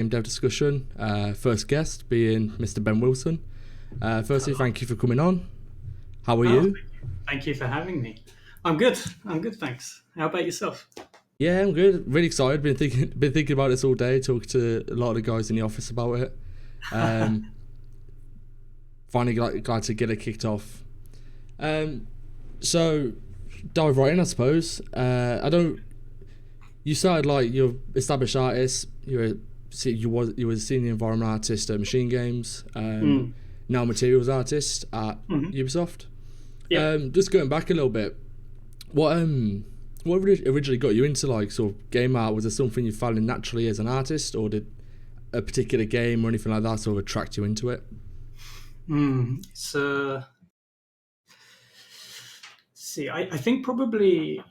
game dev discussion. First guest being Mr. Ben Wilson. Firstly, thank you for coming on. How are you? Thank you for having me. I'm good. I'm good, thanks. How about yourself? Yeah, I'm good. Really excited. Been thinking about this all day. Talked to a lot of the guys in the office about it. Um, Finally glad to get it kicked off. So dive right in, I suppose. I don't. You started like you're established artist. You were a senior environment artist at Machine Games. Mm. Now materials artist at Hmm. Ubisoft. Yeah. Just going back a little bit. What originally got you into like sort of game art? Was there something you found naturally as an artist, or did a particular game or anything like that sort of attract you into it? So, see, I think probably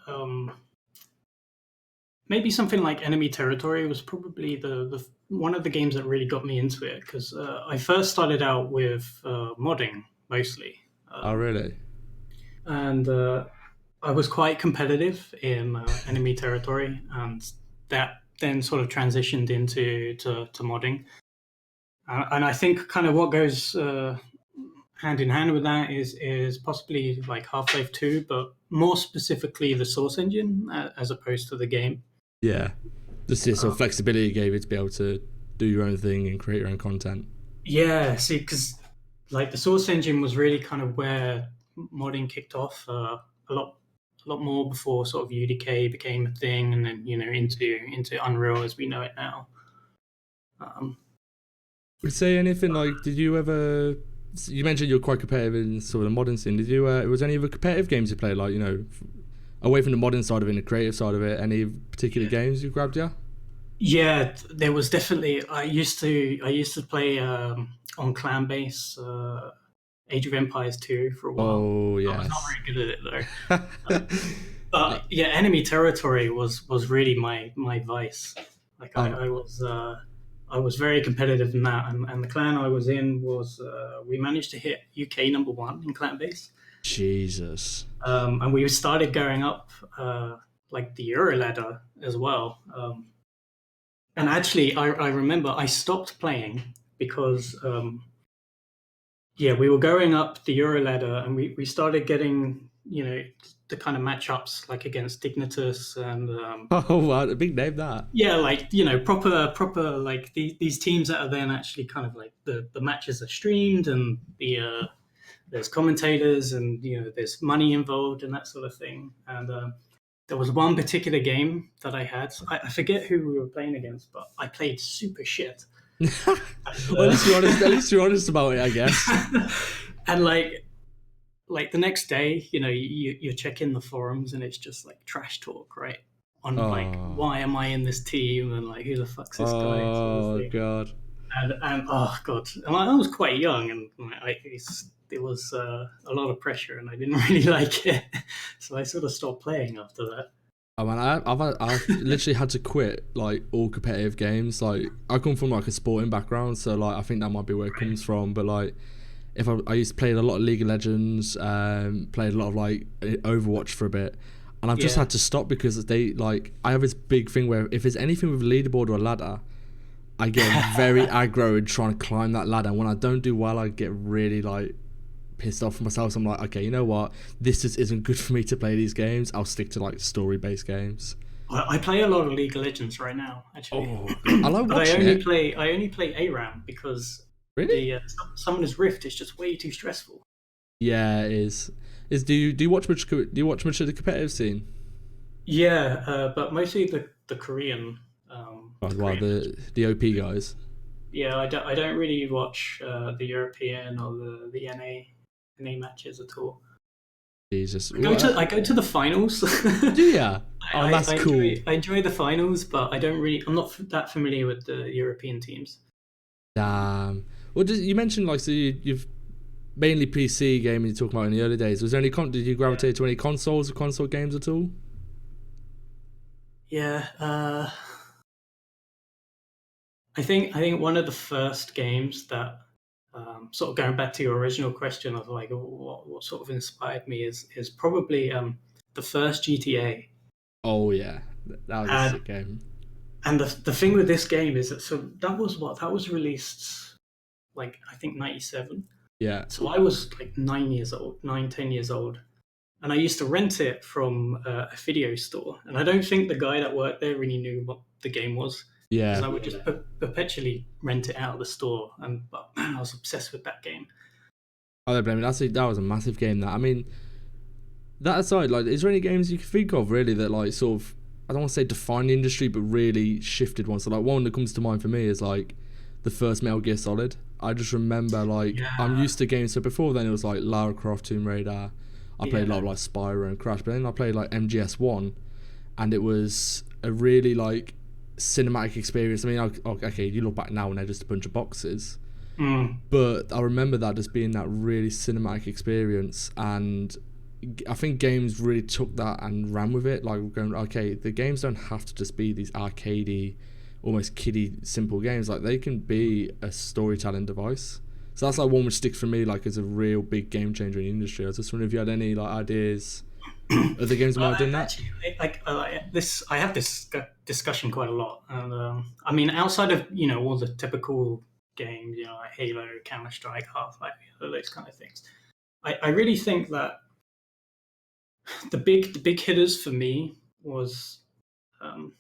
maybe something like Enemy Territory was probably the one of the games that really got me into it because I first started out with modding mostly, Oh, um, really? and I was quite competitive in Enemy Territory, and that then sort of transitioned into to modding. And I think kind of what goes hand in hand with that is possibly like Half-Life 2, but more specifically the Source engine as opposed to the game. Yeah. Just this sort Uh, of flexibility you gave it to be able to do your own thing and create your own content. yeah, see, because like the Source engine was really kind of where modding kicked off a lot. A lot more before sort of UDK became a thing, and then into Unreal as we know it now. Um, Would you say anything like? Did you ever? You mentioned you're quite competitive in sort of the modern scene. Did you? Was any of the competitive games you played like away from the modern side of it and the creative side of it? Any particular games you grabbed you? Yeah, there was definitely. I used to play on clan base, Age of Empires 2 for a while. Oh I was not yes. very good at it though. uh, But yeah, Enemy Territory was really my vice. Like I, oh I was I was very competitive in that, and the clan I was in was we managed to hit UK number one in clan base, Jesus. and we started going up like the Euro ladder as well. And actually, I remember I stopped playing because, yeah, we were going up the Euro ladder and we started getting, the kind of matchups like against Dignitas and, Oh wow, a big name that. yeah, like, proper, like these teams that are then actually kind of like the matches are streamed and there's commentators and, there's money involved and that sort of thing. And, there was one particular game that I had. I forget who we were playing against, but I played super shit. And, Well, at least you're honest. At least you're honest about it, I guess. and like the next day, you check in the forums and it's just like trash talk, right? On like Oh, why am I in this team and like who the fuck's this guy sort of oh thing. god. And oh god, and I was quite young and it was a lot of pressure and I didn't really like it, so I sort of stopped playing after that. Oh man, I've literally had to quit like all competitive games. Like I come from like a sporting background, so like I think that might be where it Right. comes from. But like if I used to play a lot of League of Legends, played a lot of like Overwatch for a bit, and I've just Yeah. had to stop because they like I have this big thing where if there's anything with a leaderboard or a ladder, I get very aggro and trying to climb that ladder. And when I don't do well, I get really like pissed off with myself. So I'm like, okay, you know what? This just isn't good for me to play these games. I'll stick to like story based games. I play a lot of League of Legends right now, actually, Oh god, I like but I watching only it. play I only play ARAM because Really? the Summoner's Rift is just way too stressful. Yeah, it is. Is do you watch much of the competitive scene? Yeah, but mostly the Korean Oh, the wow, Korean match. the OP guys. Yeah, I don't really watch the European or the NA matches at all. Jesus, I go to what? I go to the finals. Do ya? Oh, I, that's I cool. enjoy I enjoy the finals, but I'm not that familiar with the European teams. Damn. Well, you mentioned like so you've mainly PC gaming. You talking about in the early days. Was there any did you Yeah. gravitate to any consoles or console games at all? Yeah, I think one of the first games that sort of going back to your original question of like what sort of inspired me is probably the first GTA. Oh yeah, that was a And sick game. And the thing with this game is that that was released like I think 97. Yeah. So I was like 9 years old, 10 years old, and I used to rent it from a video store. And I don't think the guy that worked there really knew what the game was, because Yeah. I would just perpetually rent it out of the store. And but man, I was obsessed with that game. I don't blame you. That was a massive game. That, I mean, that aside, like, is there any games you can think of really that like sort of, I don't want to say defined the industry, but really shifted one? So like one that comes to mind for me is like the first Metal Gear Solid. I just remember like I'm Yeah, used to games. So before then it was like Lara Croft, Tomb Raider. I played a lot yeah, of like Spyro and Crash, but then I played like MGS1, and it was a really like cinematic experience. I mean, okay, you look back now and they're just a bunch of boxes, mm, but I remember that just being that really cinematic experience, and I think games really took that and ran with it. Like going, okay, the games don't have to just be these arcadey, almost kiddie simple games. Like they can be a storytelling device. So that's like one which sticks for me, like as a real big game changer in the industry. I was just wondering if you had any like ideas of the games that might have done that. Actually, this, I have this discussion quite a lot, and I mean, outside of all the typical games, like Halo, Counter Strike, Half Life, those kind of things, I really think that the big hitters for me was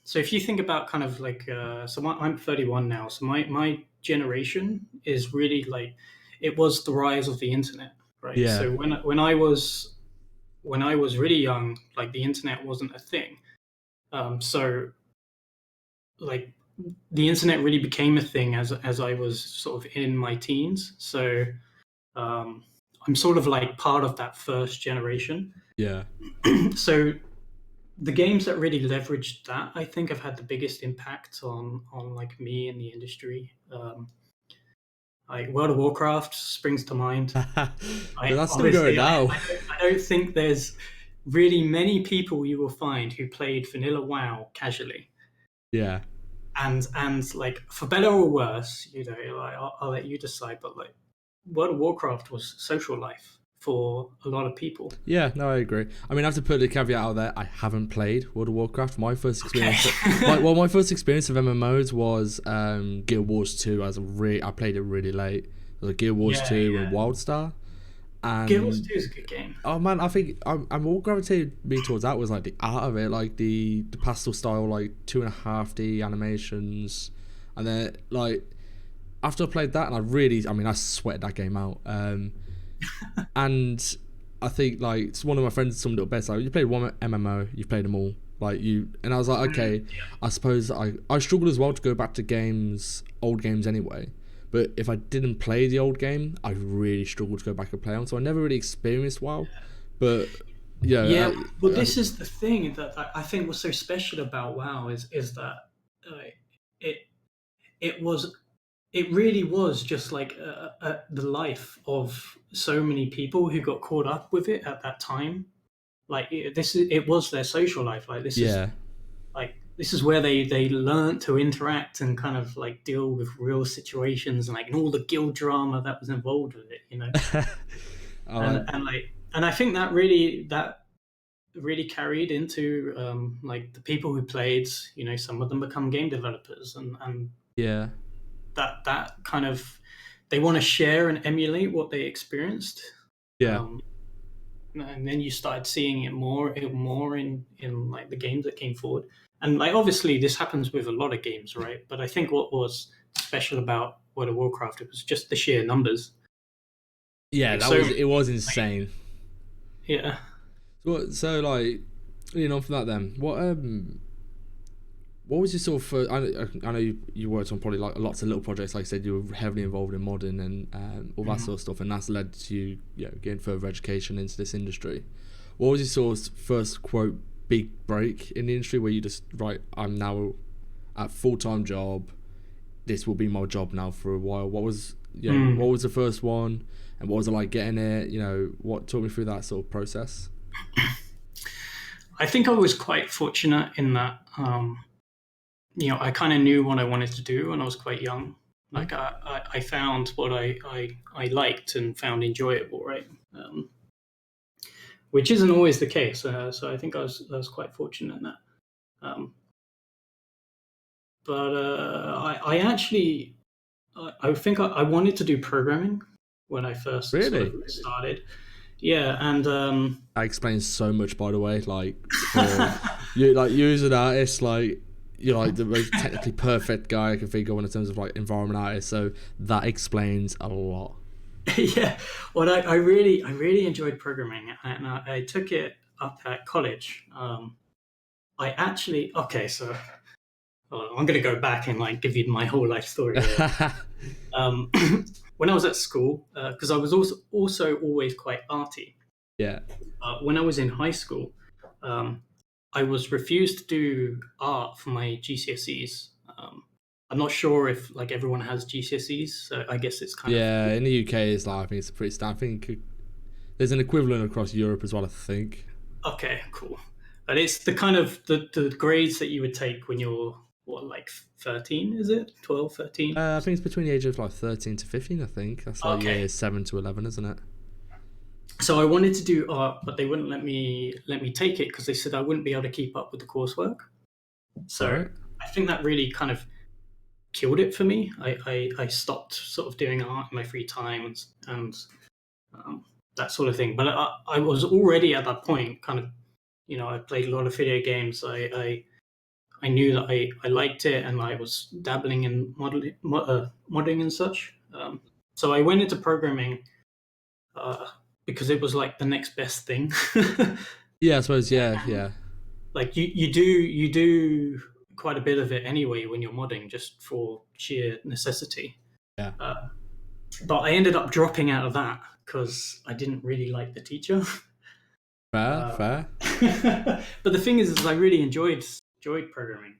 so if you think about kind of like I'm 31 now, so my generation is really like it was the rise of the internet, right? Yeah, So when I was really young, like the internet wasn't a thing. So like the internet really became a thing as I was sort of in my teens. So um, I'm sort of like part of that first generation. yeah, So the games that really leveraged that, I think, have had the biggest impact on like me in the industry. Like World of Warcraft springs to mind. but I that's still going obviously now. I don't think there's really many people you will find who played vanilla WoW casually. Yeah. And like for better or worse, like I'll let you decide. But like World of Warcraft was social life for a lot of people. Yeah, no, I agree. I mean, I have to put the caveat out there. I haven't played World of Warcraft. My first Okay. experience, my first experience of MMOs was Guild Wars 2. I played it really late. It was like Guild Wars Yeah, 2 and yeah. WildStar. Guild Wars And 2 is a good game. oh man, I think I'm all gravitated me towards that was like the art of it, like the pastel style, like 2.5D animations, and then like after I played that, and I mean, I sweated that game out. And I think like one of my friends summed it up best. Like, you played one MMO, you've played them all. Like you, and I was like, okay, I suppose I struggled as well to go back to games, old games anyway. But if I didn't play the old game, I really struggled to go back and play on. So I never really experienced WoW. But yeah, Yeah, but this is the thing that I think was so special about WoW is that it it was it really was just like the life of so many people who got caught up with it at that time. Like it was their social life. yeah, This is where they learned to interact and kind of like deal with real situations and all the guild drama that was involved with it. uh, And I think that really carried into like the people who played. Some of them become game developers, and yeah, that kind of they want to share and emulate what they experienced. yeah. Um, and then you started seeing it more in like the games that came forward. And like obviously this happens with a lot of games, right? But I think what was special about World of Warcraft, it was just the sheer numbers. Yeah, Like so, it was like, insane. yeah. So like, from that then, what was your sort of I know you worked on probably like lots of little projects. Like I said, you were heavily involved in modding and all that Mhm. sort of stuff, and that's led to you, getting further education into this industry. What was your sort of first quote big break in the industry where you just, right, I'm now at full-time job, this will be my job now for a while? What Mm. was the first one, and what was it like getting it? What talk me through that sort of process? I think I was quite fortunate in that I kind of knew what I wanted to do when I was quite young. Hmm? Like I found what I liked and found enjoyable, right? Which isn't always the case. So I think I was quite fortunate in that. Um, but I actually I think I wanted to do programming when I first sort of Really? started. Yeah, and That explains so much, by the way. Like for you, like you as an artist, like you're like the most technically perfect guy I can think of in terms of like environment artist. So that explains a lot. yeah, well, I really enjoyed programming, and I took it up at college. I actually okay, so I'm going to go back and like give you my whole life story here. Um, when I was at school, because I was also always quite arty. Yeah. When I was in high school, um, I was refused to do art for my GCSEs. I'm not sure if like everyone has GCSEs, so I guess it's kind of Yeah, in the UK, it's like I think it's pretty standard. I think there's an equivalent across Europe as well. I think. okay, cool. But it's the kind of the grades that you would take when you're what like 13, is it 12, 13? I think it's between the age of like 13 to 15. I think that's like Okay, years 7 to 11, isn't it? so I wanted to do art, but they wouldn't let me take it because they said I wouldn't be able to keep up with the coursework. So Right. I think that really kind of killed it for me. I stopped sort of doing art in my free time and um, that sort of thing. But I was already at that point kind of, you know, I played a lot of video games. I knew that I liked it and I was dabbling in modding and such. So I went into programming uh, because it was like the next best thing. Yeah, I suppose. Yeah, yeah, Like you do quite a bit of it anyway when you're modding, just for sheer necessity. yeah. Uh, but I ended up dropping out of that because I didn't really like the teacher. Fair, Uh, fair. but the thing is I really enjoyed programming.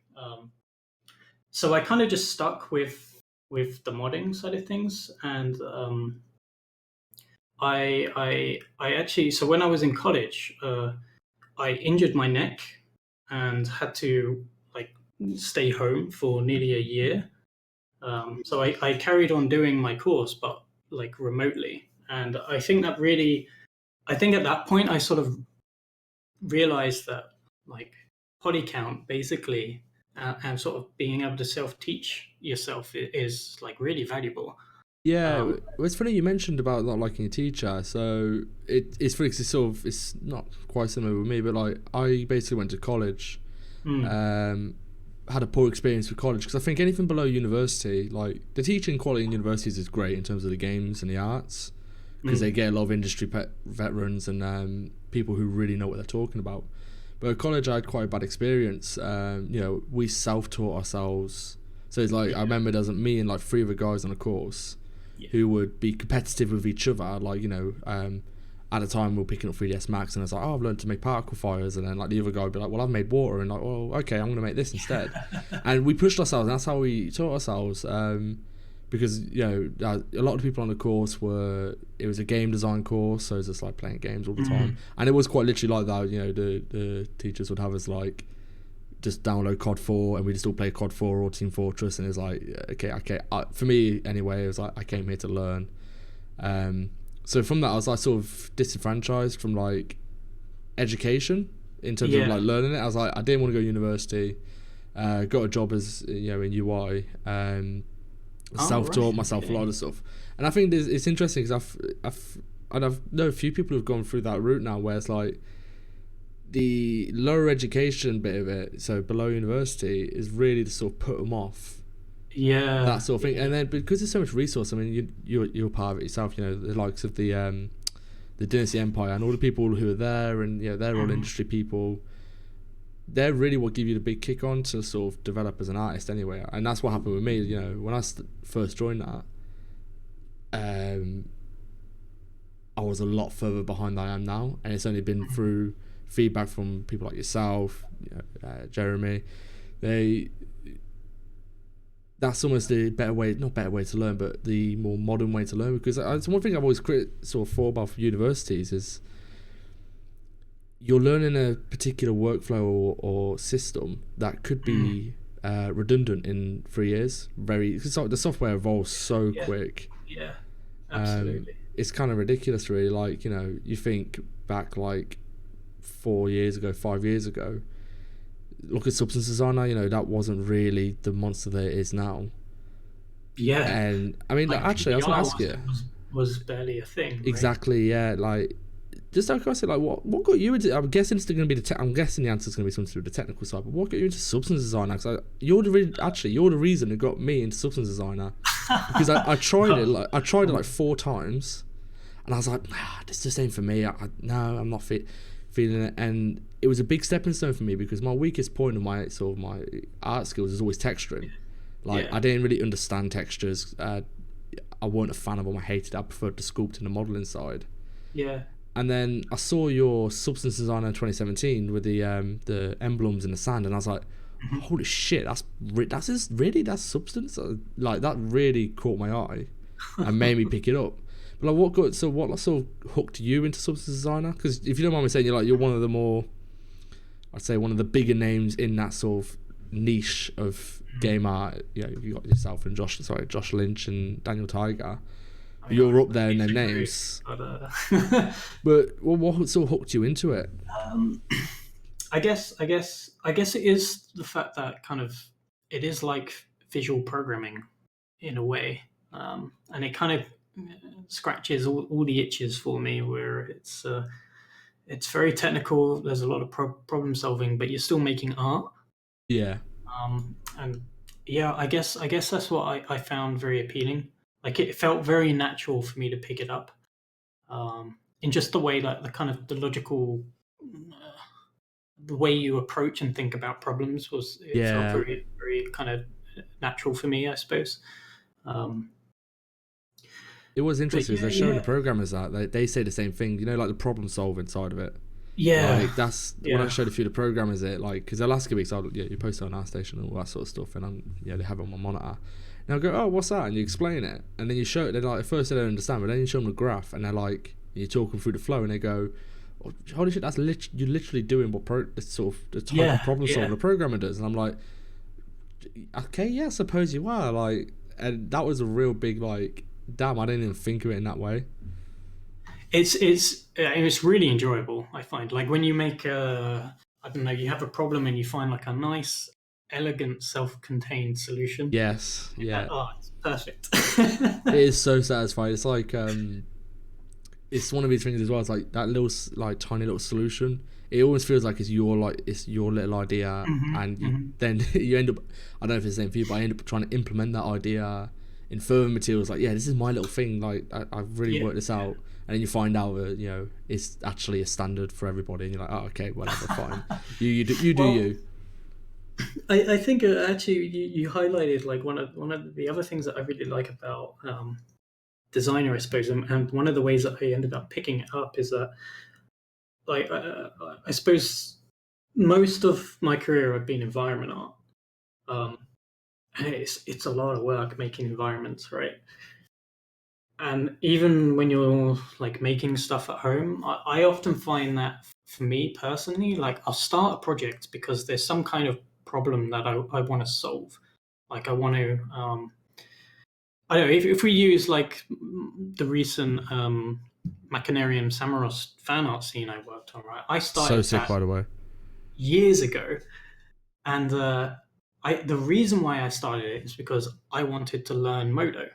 So I kind of just stuck with the modding side of things, and I actually so when I was in college, I injured my neck and had to like stay home for nearly a year. So I carried on doing my course, but like remotely. And I think that really, I think at that point, I sort of realized that like body count basically and sort of being able to self teach yourself is like really valuable. Yeah, Um, well, it's funny you mentioned about not liking a teacher. So it's funny 'cause it's sort of it's not quite similar with me, but like I basically went to college, mm, um, had a poor experience with college because I think anything below university, like the teaching quality in universities is great in terms of the games and the arts because they mm, get a lot of industry veterans and people who really know what they're talking about. But at college, I had quite a bad experience. You know, we self-taught ourselves. So it's like I yeah, remember there's me and like three other guys on a course yeah. who would be competitive with each other. Like, you know, at the time we were picking up 3ds Max and I was like, oh, I've learned to make particle fires. And then like the other guy would be like, well, I've made water. And like, well, okay, I'm going to make this instead. And we pushed ourselves, and that's how we taught ourselves. Because, you know, a lot of people on the course it was a game design course. So it was just like playing games all the time. Mm, And it was quite literally like that. You know, the teachers would have us like, just download COD 4 and we just all play COD 4 or Team Fortress, and it's like okay for me anyway, it was like I came here to learn. So from that I was like sort of disenfranchised from like education in terms of yeah. like learning it. I was like I didn't want to go to university. Got a job as you know in UI. Oh, Self-taught right. myself a Okay. lot of stuff, and I think it's interesting because I've know a few people who've gone through that route now where it's like the lower education bit of it, so below university, is really to sort of put them off that Yeah. sort of thing. Yeah. And then because there's so much resource, I mean, you're part of it yourself. You know, the likes of the Dynasty Empire and all the people who are there, and you know they're all Mm, industry people. They're really what give you the big kick on to sort of develop as an artist anyway. And that's what happened with me. You know, when I first joined that, um, I was a lot further behind than I am now, and it's only been through feedback from people like yourself, you know, Jeremy. They That's almost the better way, not better way to learn, but the more modern way to learn. Because it's one thing I've always sort of thought about for universities is you're learning a particular workflow or system that could mm, be redundant in 3 years. The software evolves so yeah. quick. Yeah. Um, Absolutely. it's kind of ridiculous, really. Like, you know, you think back like 4 years ago, 5 years ago, look at Substance Designer. That wasn't really the monster that it is now. Yeah, And I mean, like, like actually, I was gonna PBR ask you was barely a thing, right? exactly. Yeah, like, just out of curiosity, like, what got you into? I'm guessing it's going to be I'm guessing the answer is going to be something to do with the technical side. But what got you into substance designer? Because you're the reason that got me into substance designer. Because I tried it like 4 times, and I was like, this just ain't for me. No, I'm not feeling it. And it was a big stepping stone for me because my weakest point of my art skills is always texturing. Like, Yeah, I didn't really understand textures. I weren't a fan of them. I hated it. I preferred the sculpt and the modeling side. yeah. And then I saw your substance designer in 2017 with the emblems in the sand, and I was like, Mhm. holy shit, that's substance. Like, that really caught my eye and made me pick it up. But like, what sort of hooked you into substance designer? Because if you don't mind me saying, you're one of the more, I'd say, one of the bigger names in that sort of niche of game art. You got yourself and Josh Lynch and Daniel Tiger. I mean, You're up I there in their disagree, names. but But what sort of hooked you into it? um, I guess it is the fact that kind of it is like visual programming in a way, and it kind of scratches all the itches for me where it's very technical. There's a lot of problem solving, but you're still making art. Yeah. And yeah, I guess that's what I found very appealing. Like it felt very natural for me to pick it up, in just the way that the kind of the logical, the way you approach and think about problems was it felt Yeah, very very kind of natural for me, I suppose. Um, it was but interesting because yeah, they're showing the yeah, programmers that they say the same thing. Like the problem solving side of it. yeah, Like, that's when I yeah. showed a few of the programmers it. Like, because the last couple weeks, you post it on our station and all that sort of stuff, and they have it on my monitor. And I go, oh, what's that? And you explain it, and then you show it. They're like, at first they don't understand, but then you show them a graph, and they're like, you talk them through the flow, and they go, oh, holy shit, you're literally doing what sort of the type of Yeah, problem solving yeah. a programmer does. And I'm like, okay, yeah, I suppose you are. Like, and that was a real big, like, damn, I didn't even think of it in that way. It's really enjoyable. I find like when you make a, I don't know, you have a problem and you find like a nice, elegant, self-contained solution. Yes, yeah, Oh, it's perfect. it is so satisfying. It's like, it's one of these things as well. It's like that little, like, tiny little solution. It always feels like it's your little idea, Hmm, and hmm. then you end up. I don't know if it's the same for you, but I end up trying to implement that idea in further materials. Like, yeah, this is my little thing. Like, I've really Yeah, worked this out, and then you find out that it's actually a standard for everybody, and you're like, oh, okay, whatever, fine. You do well, you. I think actually you highlighted like one of the other things that I really like about designer, I suppose, and one of the ways that I ended up picking it up is that like I suppose most of my career I've been environment art. Um, and it's a lot of work making environments, right? And even when you're like making stuff at home, I often find that for me personally, like I'll start a project because there's some kind of problem that I want to solve. Like I want to, I don't know, if we use like the recent Machinarium Samaros fan art scene I worked on, right? I So started sick, that by the way. years ago, and the reason why I started it is because I wanted to learn Modo.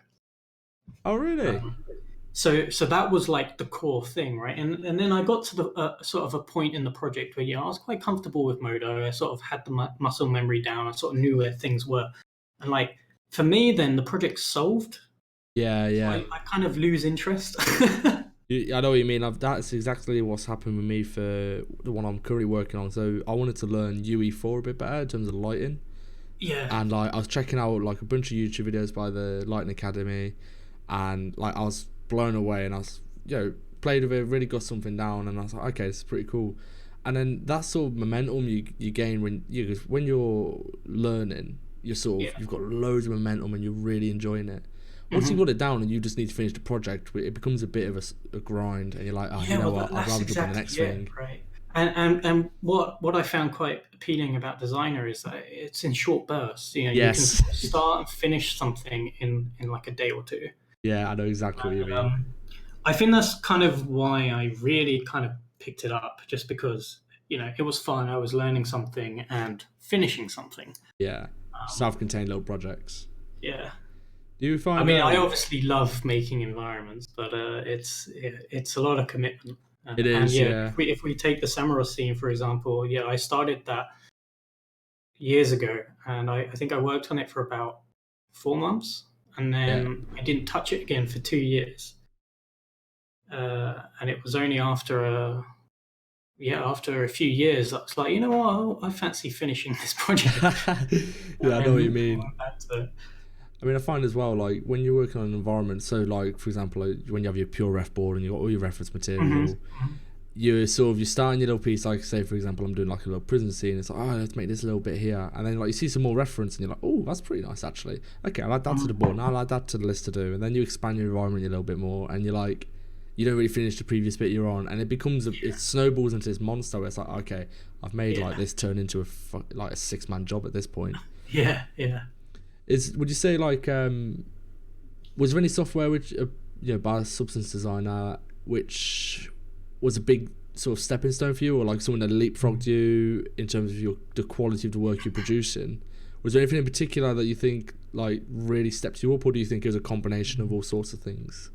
Oh, really? Um, so that was like the core thing, right? And then I got to the sort of a point in the project where I was quite comfortable with Modo. I sort of had the muscle memory down. I sort of knew where things were, and like for me, then the project's solved. Yeah, So yeah. I kind of lose interest. I know what you mean. That's exactly what's happened with me for the one I'm currently working on. So I wanted to learn UE4 a bit better in terms of lighting, Yeah. and like I was checking out like a bunch of YouTube videos by the Lighting Academy, and like I was blown away, and I was played with it, really got something down, and I was like, okay, this is pretty cool. And then that sort of momentum you gain when you're learning, Yeah. you've got loads of momentum and you're really enjoying it. Once you Hmm. got it down and you just need to finish the project, it becomes a bit of a grind, and you're like, oh, you Yeah, know well, what, I'd that's rather jump on the exactly next it, thing. right? And what I found quite appealing about designer is that it's in short bursts. You can Yes. start and finish something in like a day or two. Yeah, I know exactly what you And, mean. I think that's kind of why I really kind of picked it up, just because it was fun. I was learning something and finishing something. Yeah, Um, self-contained little projects. yeah. Do you I find mean, I obviously love making environments, but it's a lot of commitment. it And is? yeah, Yeah, if we take the Samara scene for example, yeah, I started that years ago, and I think I worked on it for about 4 months, and yeah. then I didn't touch it again for 2 years. And it was only after a few years I was like, you know what, I fancy finishing this project, Yeah, I know what you and I mean. went back to it. I mean, I find as well, like when you're working on an environment, so like for example, like, when you have your pure ref board and you've got all your reference Mhm. material, you're starting your little piece. Like say for example, I'm doing like a little prison scene. It's like, oh, let's make this little bit here, and then like you see some more reference, and you're like, oh, that's pretty nice actually. Okay, I'll add that to the board. Now I'll add that to the list to do, and then you expand your environment a little bit more, and you're like, you don't really finish the previous bit you're on, and it snowballs into this monster where it's like, okay, I've made like Yeah, this turn into like a 6-man job at this point. yeah, yeah. Would you say like was there any software which by a substance designer which was a big sort of stepping stone for you, or like someone that leapfrogged you in terms of the quality of the work you're producing? Was there anything in particular that you think like really stepped you up, or do you think it was a combination of all sorts of things?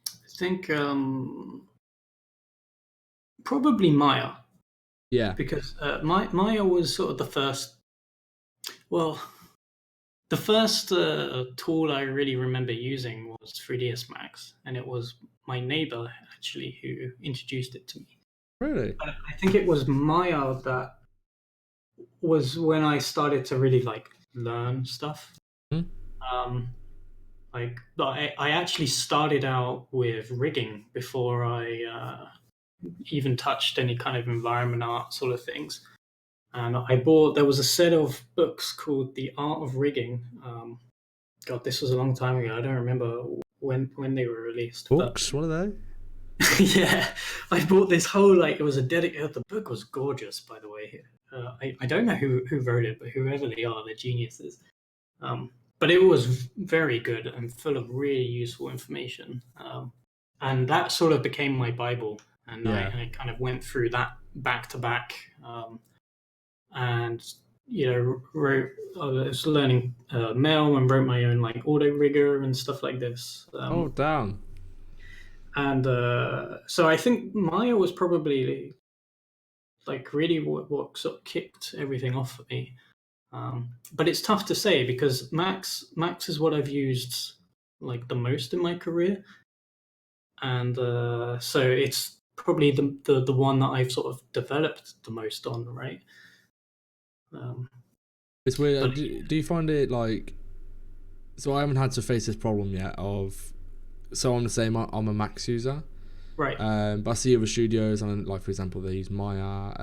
I think probably Maya, Yeah. because Maya was sort of the first. Well, the first tool I really remember using was 3ds Max, and it was my neighbor actually who introduced it to me. Really? I think it was Maya that was when I started to really like learn stuff. Hmm? Um, but I actually started out with rigging before I even touched any kind of environment art sort of things. And there was a set of books called The Art of Rigging. God, this was a long time ago. I don't remember when they were released, but Books? What are they? yeah, I bought this whole like it was a dedicated. The book was gorgeous, by the way. I don't know who wrote it, but whoever they are, they're geniuses. Um, but it was very good and full of really useful information. And that sort of became my Bible. And Yeah. I kind of went through that back to back. And wrote. I was learning Mail and wrote my own like auto rigger and stuff like this. Oh, damn. And so I think Maya was probably like really what sort of kicked everything off for me. But it's tough to say because Max is what I've used like the most in my career, and so it's probably the one that I've sort of developed the most on, right? Um, It's weird. but Do you find it like? So I haven't had to face this problem yet. So I'm the same. I'm a Max user. right, But I see other studios, and like for example, they use Maya.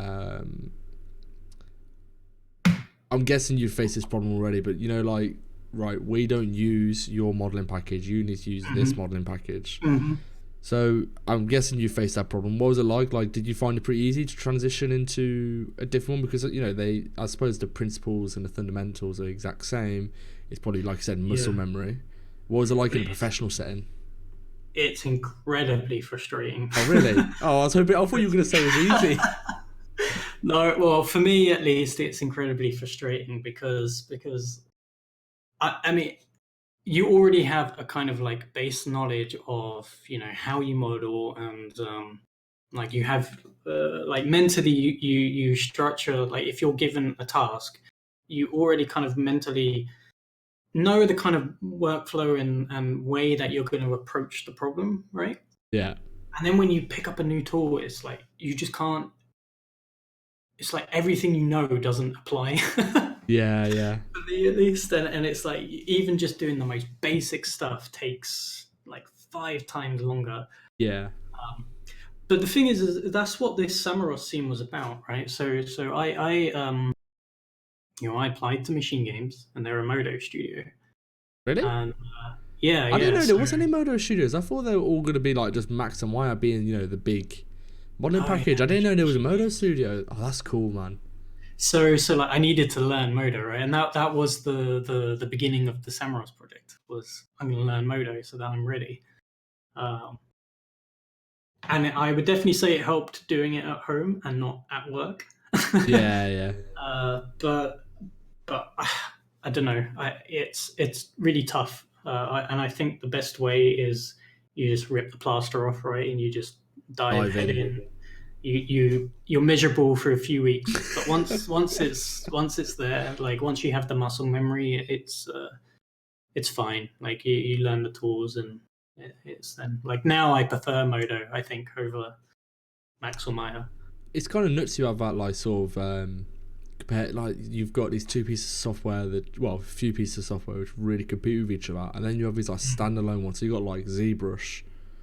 I'm guessing you face this problem already, but like, right, we don't use your modeling package. You need to use this hmm modeling package. hmm So I'm guessing you faced that problem. What was it like? Like, did you find it pretty easy to transition into a different one? Because I suppose the principles and the fundamentals are the exact same. It's probably like I said, muscle yeah, memory. What was it like in a it's, professional setting? it's incredibly frustrating. Oh really? Oh, I thought you were gonna say it was easy. No, well, for me at least, it's incredibly frustrating because I mean, you already have a kind of like base knowledge of how you model, and like you have like mentally you structure, like if you're given a task, you already kind of mentally know the kind of workflow and way that you're going to approach the problem, right? Yeah. And then when you pick up a new tool, it's like you just can't. It's like everything doesn't apply. Yeah. Yeah. For me at least, and it's like even just doing the most basic stuff takes like 5 times longer. Yeah. um, but the thing is that's what this Samaros scene was about, right? So I applied to Machine Games, and they're a Modo studio. Really? And yeah, I didn't yeah, know there so was any Modo studios. I thought they were all gonna be like just Max and Wire being the big modeling oh package. yeah, I didn't know there was a Modo studio. Oh, that's cool, man. so like I needed to learn Modo, right? And that was the beginning of the Samaros project. Was I'm going to learn Modo so that I'm ready. um, and I would definitely say it helped doing it at home and not at work. Yeah, yeah. But I don't know. It's really tough, and I think the best way is you just rip the plaster off, right, and you just dive Dive head in. in. You're miserable for a few weeks, but once it's there, like once you have the muscle memory, it's fine. Like you learn the tools, and it's then like now I prefer Modo, I think, over Max or Maya. It's kind of nuts you have that like sort of compare, like you've got these two pieces of software that, well, a few pieces of software which really compete with each other, and then you have these like standalone ones. So you got like ZBrush.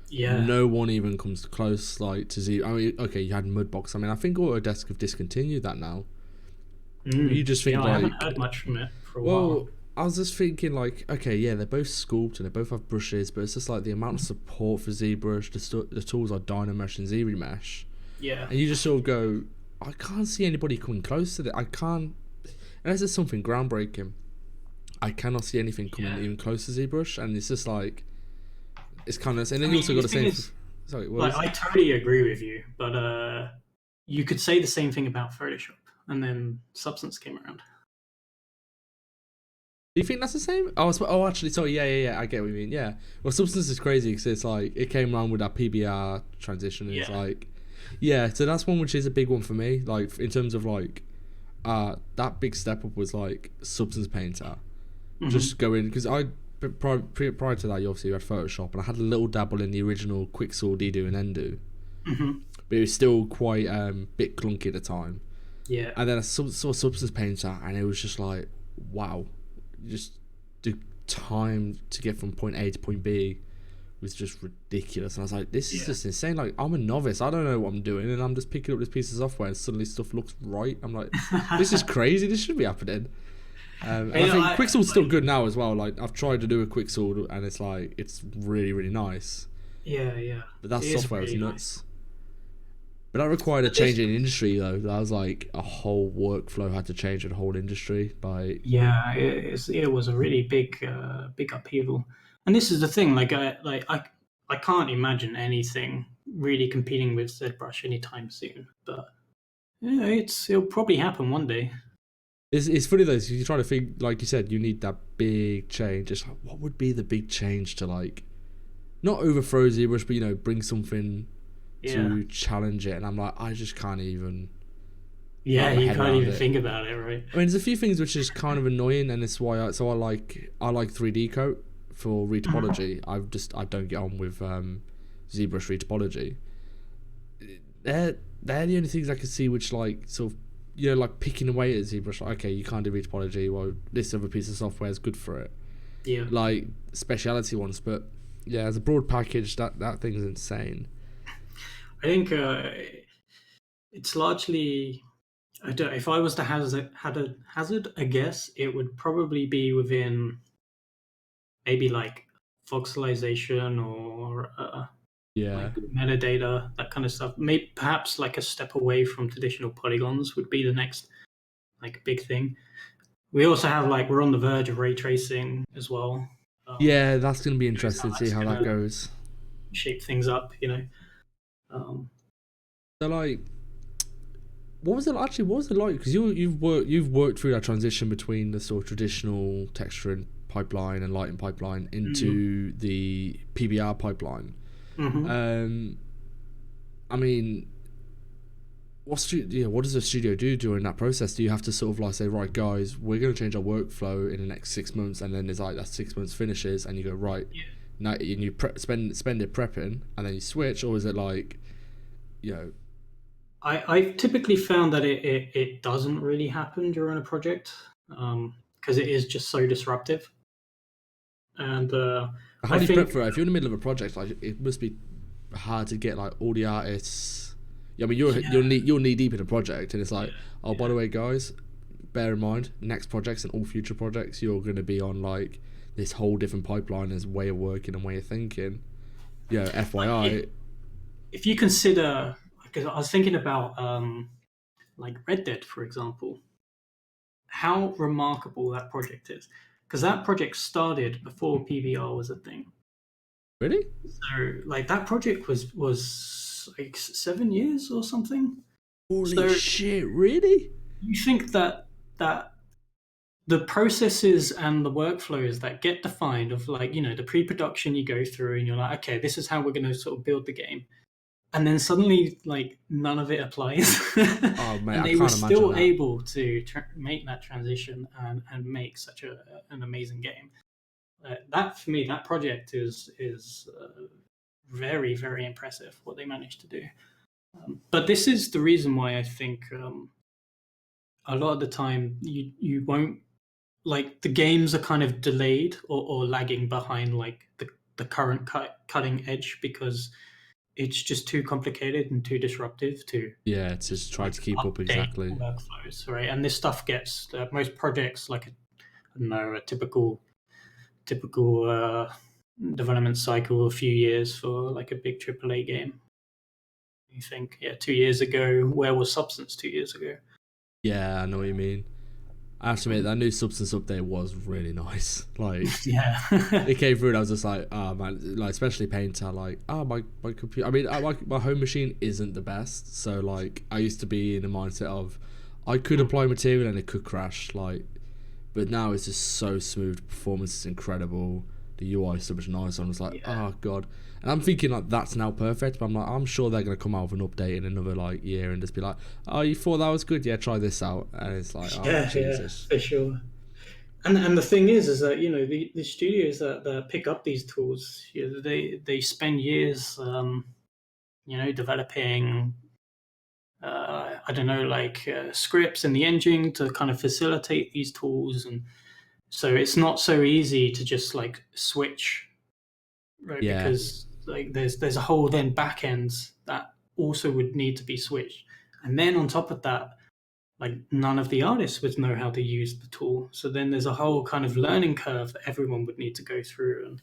Yeah. No one even comes close like to Z. I mean, okay, you had Mudbox. I mean, I think Autodesk have discontinued that now. But you just Yeah, think I haven't like, heard much from it for a while. well, I was just thinking like, okay, yeah, they're both sculpt and they both have brushes, but it's just like the amount of support for ZBrush, the tools like Dynamesh and ZRemesh, Yeah. and you just sort of go, I can't see anybody coming close to that. I can't, unless it's something groundbreaking. I cannot see anything coming Yeah. even close to ZBrush, and it's just like, it's kind of, and I then you mean, also the got the thing same. is, Sorry, what like, was? I totally agree with you, but you could say the same thing about Photoshop, and then Substance came around. Do you think that's the same? Oh, actually, sorry, yeah. I get what you mean. Yeah. Well, Substance is crazy because it's like it came around with that PBR transition. And it's Yeah. like, yeah. So that's one which is a big one for me. Like in terms of like, that big step up was like Substance Painter. Hmm. Just going because prior to that, you obviously had Photoshop, and I had a little dabble in the original Quixel, Dido, and Endo, Hmm. but it was still quite bit clunky at the time. Yeah. And then I saw Substance Painter, and it was just like, wow, just the time to get from point A to point B was just ridiculous. And I was like, this is Yeah. just insane. Like, I'm a novice, I don't know what I'm doing, and I'm just picking up this piece of software, and suddenly stuff looks right. I'm like, this is crazy. This should be happening. And I Hey, think Quixel's still like, good now as well. Like, I've tried to do a Quixel, and it's like it's really really nice. yeah, yeah. But that It is software is really nice. nuts. But that required a But this, change in industry though. That was like a whole workflow had to change in the whole industry by. yeah, it was a really big upheaval. And this is the thing, I can't imagine anything really competing with ZBrush anytime soon. But yeah, it'll probably happen one day. It's funny though. You try to think, like you said, you need that big change. It's like, what would be the big change to like, not overthrow ZBrush, but bring something Yeah. to challenge it. And I'm like, I just can't even wrap Yeah, my you head can't around even it. think about it, right? I mean, there's a few things which is kind of annoying, and it's why I like 3D Coat for Mhm. retopology. I don't get on with ZBrush retopology. They're the only things I can see which like sort of like picking away at ZBrush. Like, okay, you can't do retopology. Well, this other piece of software is good for it. Yeah. Like speciality ones, but yeah, as a broad package, that thing's insane. I think it's largely. I don't, if I was to hazard a guess, it would probably be within maybe like voxelization or Yeah, like metadata, that kind of stuff. Maybe perhaps like a step away from traditional polygons would be the next like big thing. We also have like we're on the verge of ray tracing as well. yeah, that's gonna be Who knows how interesting to see that's how that gonna goes. shape things up, you know? Um, So like, what was it actually? What was it like? Because you've worked through that transition between the sort of traditional texturing pipeline and lighting pipeline mm, into the PBR pipeline. mhm. Um, I mean, what does a studio do during that process? Do you have to sort of like say, right, guys, we're going to change our workflow in the next 6 months, and then it's like that 6 months finishes, and you go right Yeah. now, and you spend it prepping, and then you switch, or is it like, you know, I've typically found that it doesn't really happen during a project because it is just so disruptive. And how I do you prep think, for it? If you're in the middle of a project, like it must be hard to get like all the artists. Yeah, I mean yeah, you're knee deep in a project, and it's yeah, like, oh, by yeah. the way, guys, bear in mind, next projects and all future projects, you're going to be on like this whole different pipeline as way of working and way of thinking. Yeah, Like FYI. if you consider, because I was thinking about like Red Dead, for example, how remarkable that project is. Because that project started before PBR was a thing. Really? So like that project was like 7 years or something. Holy So shit! Really? you think that the processes and the workflows that get defined of like, the pre-production you go through and you're like, okay, this is how we're going to sort of build the game. And then suddenly like none of it applies. Oh mate, And I they were can't imagine still that. able to make that transition and make such an amazing game. That for me, that project is very, very impressive what they managed to do. But this is the reason why I think a lot of the time you won't, like, the games are kind of delayed or lagging behind like the current cutting edge because it's just too complicated and too disruptive to Yeah, to just just try like to keep up update exactly. workflows, right? And this stuff gets most projects like I don't know, a typical development cycle, a few years for like a big AAA game. You think, yeah, 2 years ago, where was Substance 2 years ago? Yeah, I know what you mean. I have to admit that new Substance update was really nice. Like Yeah. it came through and I was just like, oh man, like especially Painter, like, oh my computer. I mean, my home machine isn't the best, so like I used to be in the mindset of I could apply material and it could crash, like, but now it's just so smooth. Performance is incredible. The UI is so much nicer. I'm just like, Yeah. oh god. And I'm thinking like that's now perfect, but I'm like, I'm sure they're gonna come out with an update in another like year and just be like, oh, you thought that was good? Yeah, try this out. And it's like, oh Yeah, Jesus. for sure. And the thing is that the studios that pick up these tools, they spend years, developing, I don't know, like scripts in the engine to kind of facilitate these tools, and so it's not so easy to just like switch, right? Yeah, Because like there's a whole then back ends that also would need to be switched, and then on top of that, like none of the artists would know how to use the tool. So then there's a whole kind of learning curve that everyone would need to go through. And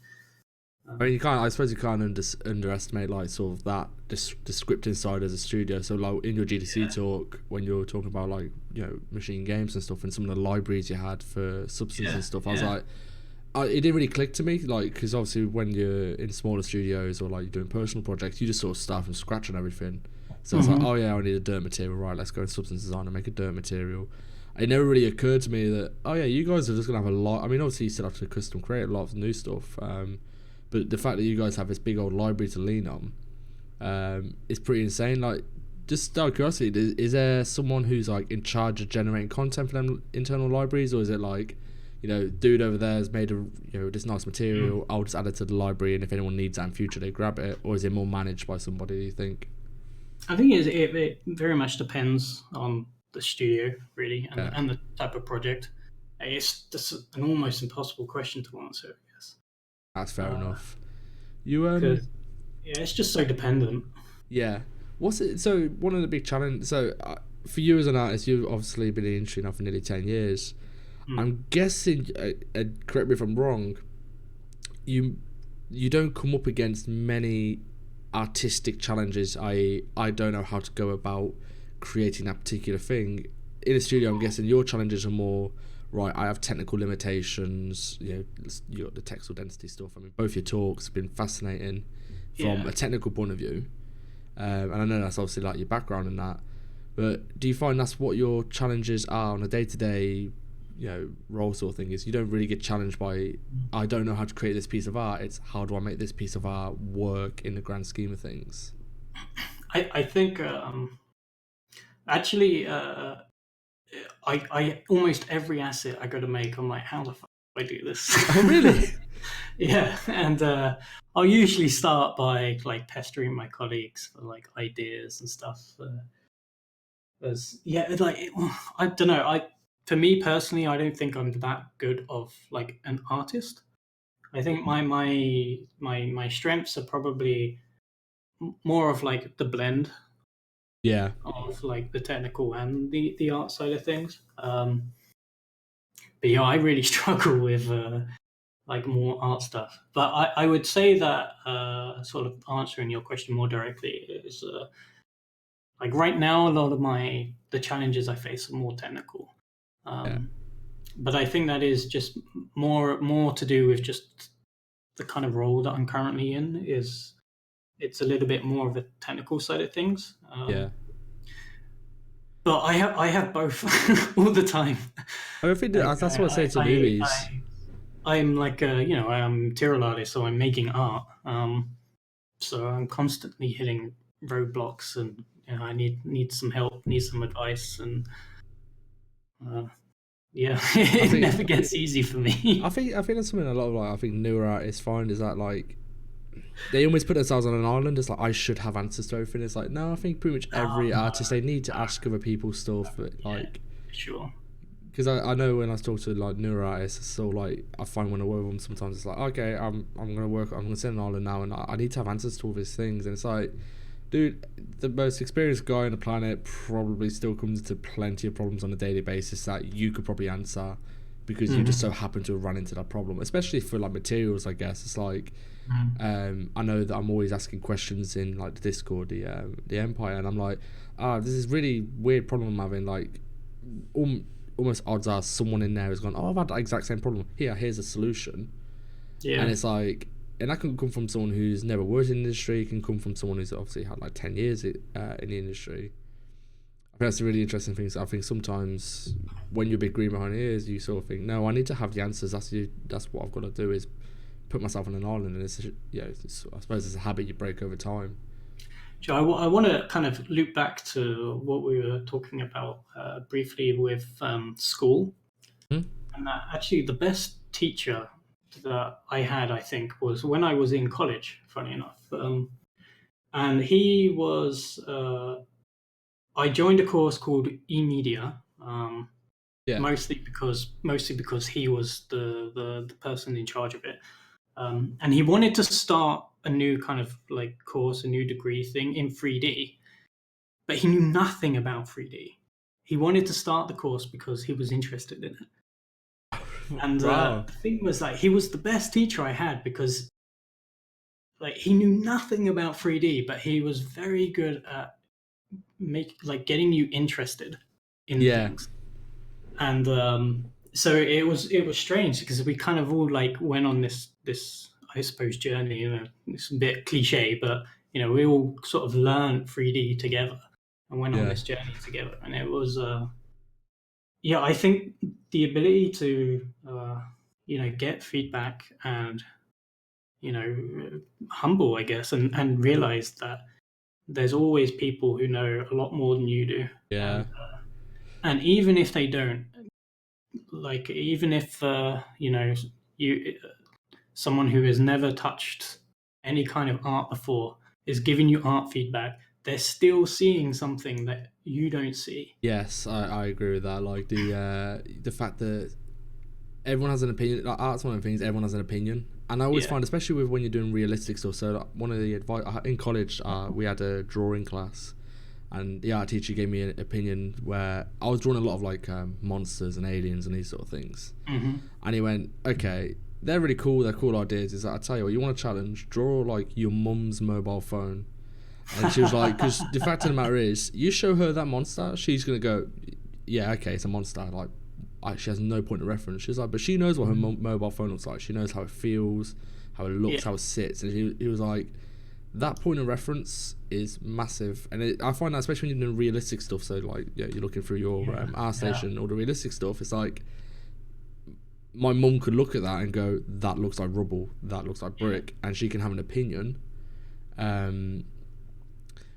I mean, you can't. I suppose you can't underestimate like sort of that the scripting side as a studio. So like in your GDC yeah, talk, when you were talking about like machine games and stuff, and some of the libraries you had for Substance yeah, and stuff, I was yeah. like, it didn't really click to me. Like, because obviously when you're in smaller studios or like you're doing personal projects, you just sort of start from scratch and everything. So it's like, Mm-hmm. oh yeah, I need a dirt material. Right, let's go in Substance Design and make a dirt material. It never really occurred to me that, oh yeah, you guys are just gonna have a lot. I mean, obviously you still have to custom create a lot of new stuff. But the fact that you guys have this big old library to lean on is pretty insane. Like, just out of curiosity, is there someone who's like in charge of generating content for them internal libraries, or is it like, dude over there has made this nice material, I'll just add it to the library, and if anyone needs that in future, they grab it, or is it more managed by somebody? Do you think? I think it very much depends on the studio, really, and Yeah, and the type of project. It's just an almost impossible question to answer, I guess, that's fair enough. You because yeah, it's just so dependent. yeah. What's it? So one of the big challenges. So for you as an artist, you've obviously been in the industry now for nearly 10 years. Mm. I'm guessing, correct me if I'm wrong, you you don't come up against many artistic challenges. I don't know how to go about creating that particular thing in a studio. I'm guessing your challenges are more right. I have technical limitations. You got the textile density stuff. I mean, both your talks have been fascinating from Yeah. a technical point of view, and I know that's obviously like your background in that. But do you find that's what your challenges are on a day to day, role sort of thing? Is you don't really get challenged by I don't know how to create this piece of art. It's how do I make this piece of art work in the grand scheme of things? I think actually I almost every asset I got to make, I'm like, how the fuck do I do this? Oh really? Yeah, and I'll usually start by like pestering my colleagues for like ideas and stuff. As yeah, like I don't know. For me personally, I don't think I'm that good of like an artist. I think my strengths are probably more of like the blend Yeah, of like the technical and the art side of things. But yeah, I really struggle with like more art stuff. But I would say that sort of answering your question more directly is like right now a lot of the challenges I face are more technical. yeah, Um, but I think that is just more to do with just the kind of role that I'm currently in is it's a little bit more of the technical side of things. Yeah. But I have both all the time. I think Like that's what I say to newbies. I'm like I'm a material artist, so I'm making art. So I'm constantly hitting roadblocks, and I need some help, need some advice, and uh, yeah, I it think never gets easy for me. I think that's something a lot of I think newer artists find is that they almost put themselves on an island. It's like I should have answers to everything. It's like no, I think pretty much every No, artist they need to ask other people stuff. But, yeah, sure. because I know when I talk to newer artists, it's still I find when I work with them sometimes it's like okay, I'm gonna work. I'm gonna sit on an island now, and I need to have answers to all these things. And it's like, dude, the most experienced guy on the planet probably still comes into plenty of problems on a daily basis that you could probably answer because you just so happen to have run into that problem, especially for materials. I guess it's I know that I'm always asking questions in the Discord, the Empire, and I'm like, this is really weird problem I'm having. Almost odds are someone in there has gone, oh, I've had that exact same problem. Here's a solution, and Yeah, it's and that can come from someone who's never worked in the industry. It can come from someone who's obviously had 10 years in the industry. I think that's a really interesting thing. So I think sometimes when you're a bit green behind the ears, you sort of think, no, I need to have the answers. That's what I've got to do is put myself on an island, and I suppose it's a habit you break over time. so I want to kind of loop back to what we were talking about briefly with school, Hmm? and that actually the best teacher that I had, I think, was when I was in college. Funny enough, and he was. I joined a course called eMedia, Yeah, mostly because he was the person in charge of it, and he wanted to start a new kind of course, a new degree thing in 3D, but he knew nothing about 3D. He wanted to start the course because he was interested in it. And wow. the thing was, he was the best teacher I had because he knew nothing about 3D, but he was very good at getting you interested in Yeah, things. And so it was strange because we kind of all went on this I suppose journey. It's a bit cliche, but we all sort of learned 3D together and went on yeah, this journey together, and it was yeah, I think the ability to get feedback and humble, I guess, and realize that there's always people who know a lot more than you do, yeah, and even if they don't, even if you someone who has never touched any kind of art before is giving you art feedback, they're still seeing something that you don't see. yes. I agree with that. The fact that everyone has an opinion. Art's one of the things everyone has an opinion, and I always Yeah. find, especially with when you're doing realistic stuff. So one of the advice in college, we had a drawing class, and the art teacher gave me an opinion where I was drawing a lot of monsters and aliens and these sort of things, Hmm. and he went, okay, they're really cool. They're cool ideas. Is that I tell you what, you want a challenge? Draw your mum's mobile phone. And she was like, because the fact of the matter is, you show her that monster, she's gonna go, yeah, okay, it's a monster. She has no point of reference. She's like, but she knows what her mobile phone looks like. She knows how it feels, how it looks, Yeah. how it sits. And he was like, that point of reference is massive. And I find that especially when you're doing realistic stuff. So you're looking through your art Yeah. station, all the realistic stuff. It's like my mum could look at that and go, that looks like rubble, that looks like Yeah. brick, and she can have an opinion. Um,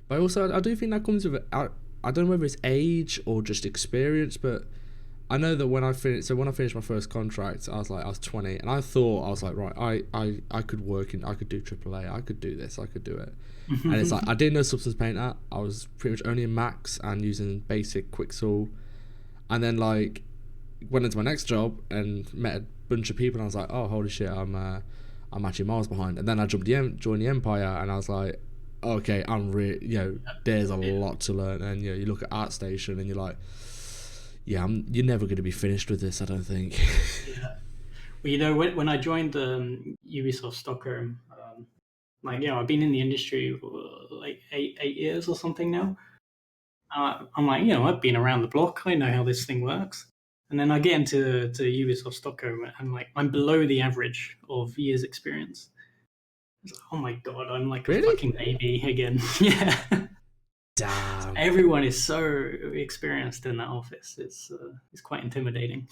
but also, I do think that comes with it. I don't know whether it's age or just experience, but I know that when I finished my first contract, I was 20, and I thought I was like, right, I could work I could do AAA, I could do this, I could do it, and it's like I didn't know Substance Painter. I was pretty much only in Max and using basic Quixel, and then went into my next job and met a bunch of people, and I was like, oh holy shit, I'm actually miles behind. And then I joined the Empire, and I was like, okay, I'm really, there's a lot to learn. And you look at ArtStation, and you're like, yeah, you're never going to be finished with this, I don't think. Yeah. Well, when I joined Ubisoft Stockholm, I've been in the industry like 8 years or something now. I'm like, I've been around the block. I know how this thing works. And then I get into Ubisoft Stockholm, and like I'm below the average of years experience. It's like, oh my god, I'm like a Really? fucking baby again. Yeah. Damn. Everyone is so experienced in that office. It's quite intimidating.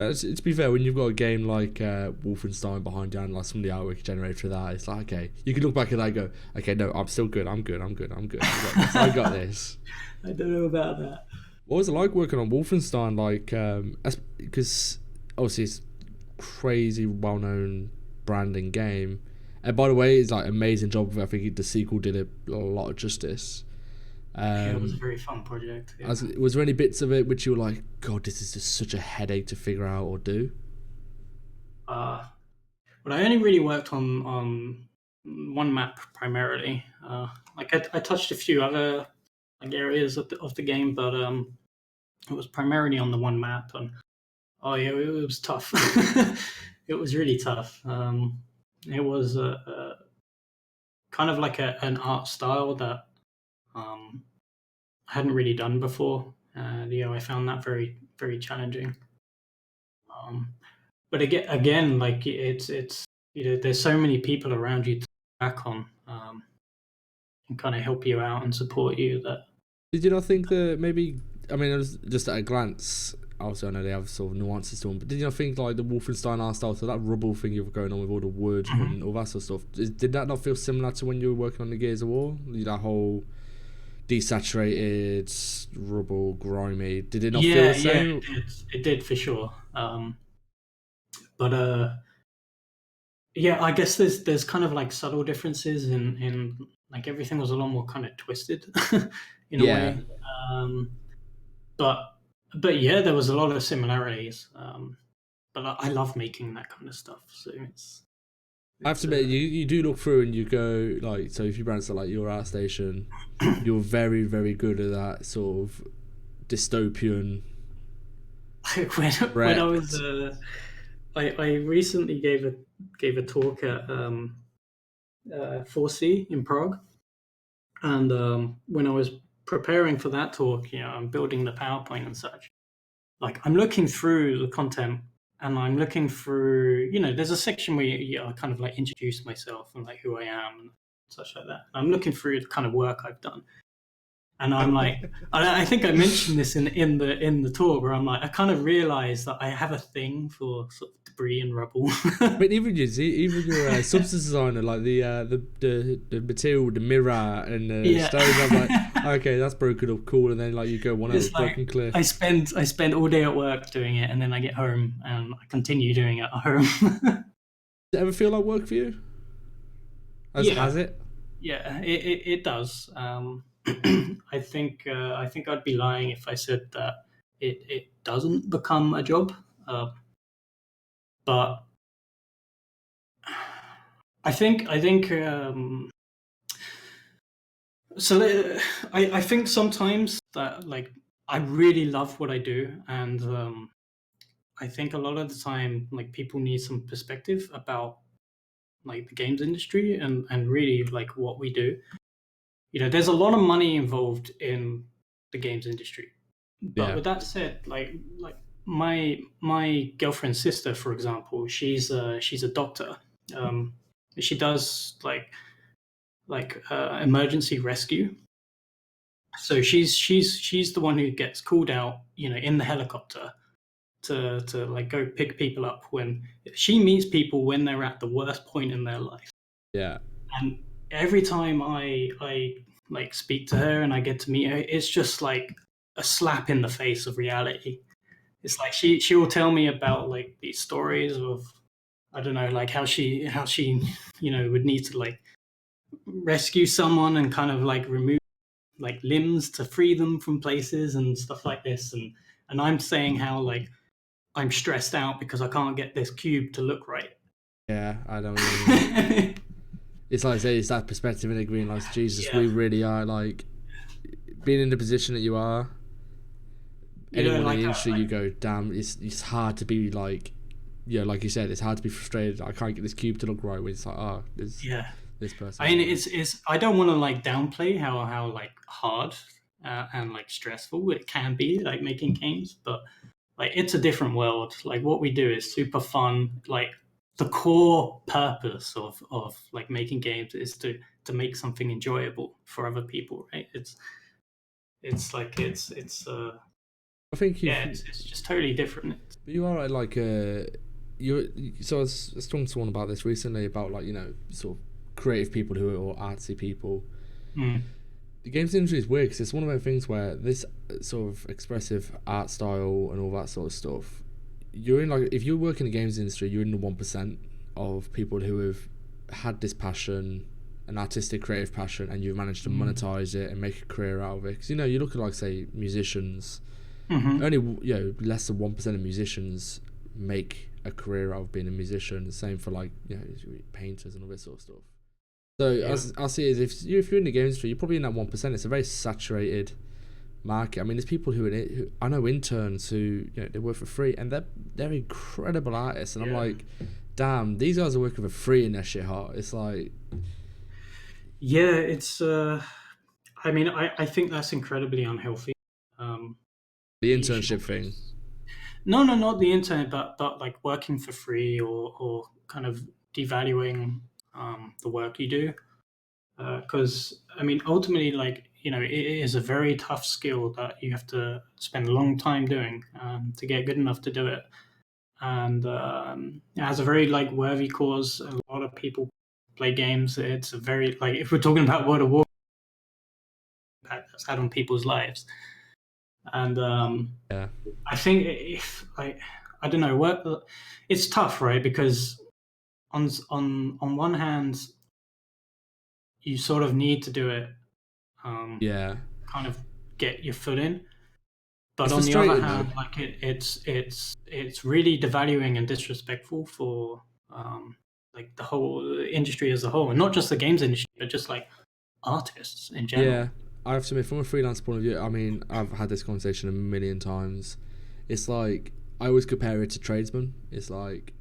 To be fair, when you've got a game like Wolfenstein behind you and like some of the artwork generated for that, it's like, okay, you can look back at that and go, okay, no, I'm still good. I'm good. I'm good. I'm good. I got this. I got this. I don't know about that. What was it like working on Wolfenstein? Like, because obviously it's crazy well-known branding game. And by the way, it's like amazing job. I think the sequel did a lot of justice. Yeah, it was a very fun project. Yeah. Was there any bits of it which you were like, God, this is just such a headache to figure out or do? But I only really worked on one map primarily. Like I touched a few other like areas of the game, but it was primarily on the one map. And oh yeah, it was tough. It was really tough. It was a kind of like an art style that um, I hadn't really done before, and I found that very challenging. Um, but again, like it's there's so many people around you to back on and kind of help you out and support you. That Did you not think that maybe? I mean, it was just at a glance. Also, I know they have sort of nuances to them, but did you not think like the Wolfenstein art style, so that rubble thing you were going on with all the wood and all that sort of stuff? Did that not feel similar to when you were working on the Gears of War? That whole desaturated, rubble, grimy. Did it not feel the same? it did for sure. But yeah, I guess there's kind of like subtle differences in like everything was a lot more kind of twisted in a Yeah. way. Um, but yeah, there was a lot of similarities. But I love making that kind of stuff. So I have it's to admit, you do look through and you go like, so if you branch out like your art station, you're very very good at that sort of dystopian. when I Correct. was I recently gave a talk at 4C in Prague, and when I was preparing for that talk, I'm building the PowerPoint and such. Like I'm looking through the content, and I'm looking through. There's a section where I kind of like introduce myself and like who I am and such like that. I'm looking through the kind of work I've done, and I'm like, I think I mentioned this in the talk where I'm like, I kind of realized that I have a thing for sort of debris and rubble. But even you see, even your substance designer, like the material, the mirror and the Yeah. stones, I'm like, okay, that's broken up, cool. And then like you go one out It's of broken like cliff. I spend all day at work doing it, and then I get home and I continue doing it at home. Does it ever feel like work for you? Has Yeah, it? yeah, it does. I think I'd be lying if I said that it doesn't become a job. But I think so. I think sometimes that like I really love what I do, and I think a lot of the time like people need some perspective about like the games industry and really like what we do. There's a lot of money involved in the games industry. But Yeah. with that said, like my girlfriend's sister, for example, she's a doctor. Um, she does emergency rescue. So she's the one who gets called out, in the helicopter to like go pick people up when she meets people when they're at the worst point in their life. Yeah. And every time I like speak to her and I get to meet her, it's just like a slap in the face of reality. It's like she will tell me about like these stories of, I don't know, like how she would need to like rescue someone and kind of like remove like limbs to free them from places and stuff like this. And I'm saying how like I'm stressed out because I can't get this cube to look right. Yeah. I know what you mean. It's like I say, it's that perspective in agreeing like Jesus, Yeah. we really are like being in the position that you are. Anyone in Like the industry, you go, damn, it's hard to be like, like you said, it's hard to be frustrated. I can't get this cube to look right. When it's like, oh, there's yeah. this person. I mean, it's. I don't want to like downplay how like hard and like stressful it can be like making games, but like it's a different world. Like what we do is super fun. Like the core purpose of like making games is to make something enjoyable for other people, right? It's like I think yeah, you've it's just totally different. but you are like you. So I was talking to someone about this recently about like sort of creative people who are or artsy people. Mm, The games industry is weird because it's one of those things where this sort of expressive art style and all that sort of stuff. You're in like if you work in the games industry, you're in the 1% of people who have had this passion, an artistic, creative passion, and you've managed to mm, monetize it and make a career out of it. Because you look at like say musicians, mm-hmm. only less than 1% of musicians make a career out of being a musician. The same for like painters and all this sort of stuff. So Yeah, I see it as if you're in the game industry, you're probably in that 1%. It's a very saturated market. I mean, there's people who are in it. Who, I know interns who they work for free, and they're incredible artists. And I'm yeah, like, damn, these guys are working for free in their shit hot. It's like yeah. It's I mean, I think that's incredibly unhealthy. Um, the you should internship thing. always no, not the internet, but like working for free or kind of devaluing the work you do. Because I mean, ultimately, like it is a very tough skill that you have to spend a long time doing to get good enough to do it, and it has a very like worthy cause. A lot of people play games. It's a very like if we're talking about World of War impact that's had on people's lives, and Yeah, I think if I don't know what it's tough, right? Because on one hand, you sort of need to do it, um, yeah. kind of get your foot in. But It's on the other frustrating though. hand, like it's really devaluing and disrespectful for like the whole industry as a whole, and not just the games industry, but just like artists in general. Yeah, I have to admit, from a freelance point of view, I mean, I've had this conversation a million times. It's like I always compare it to tradesmen. It's like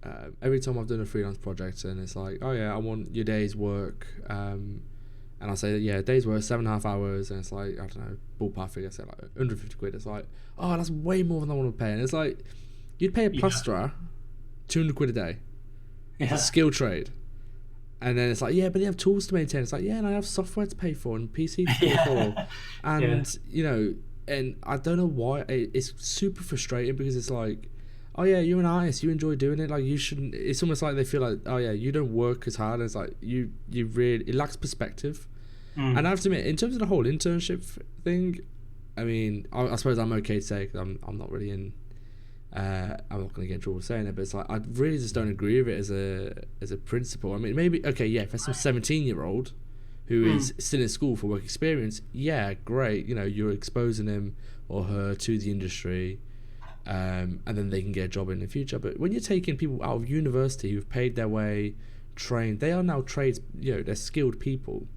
every time I've done a freelance project, and it's like, oh yeah, I want your day's work, and I say, yeah, day's work, 7.5 hours, and it's like I don't know, ballpark figure, say like 150 quid. It's like, oh, that's way more than I want to pay, and it's like you'd pay a Yeah, plasterer 200 quid a day. It's a yeah, skill trade. And then it's like, yeah, but they have tools to maintain. It's like, yeah, and I have software to pay for and PC to pay for. yeah, yeah. And, and I don't know why. It's super frustrating because it's like, oh, yeah, you're an artist. You enjoy doing it. Like, you shouldn't. It's almost like they feel like, oh, yeah, you don't work as hard. And it's like, you really, it lacks perspective. And I Mm, have to admit, in terms of the whole internship thing, I mean, I suppose I'm okay to say because I'm not really in I'm not going to get in trouble saying it, but it's like I really just don't agree with it as a principle. I mean, maybe okay, yeah, if there's some 17-year-old who is mm, still in school for work experience, yeah, great. You're exposing him or her to the industry, and then they can get a job in the future. But when you're taking people out of university who've paid their way, trained, they are now trades. They're skilled people,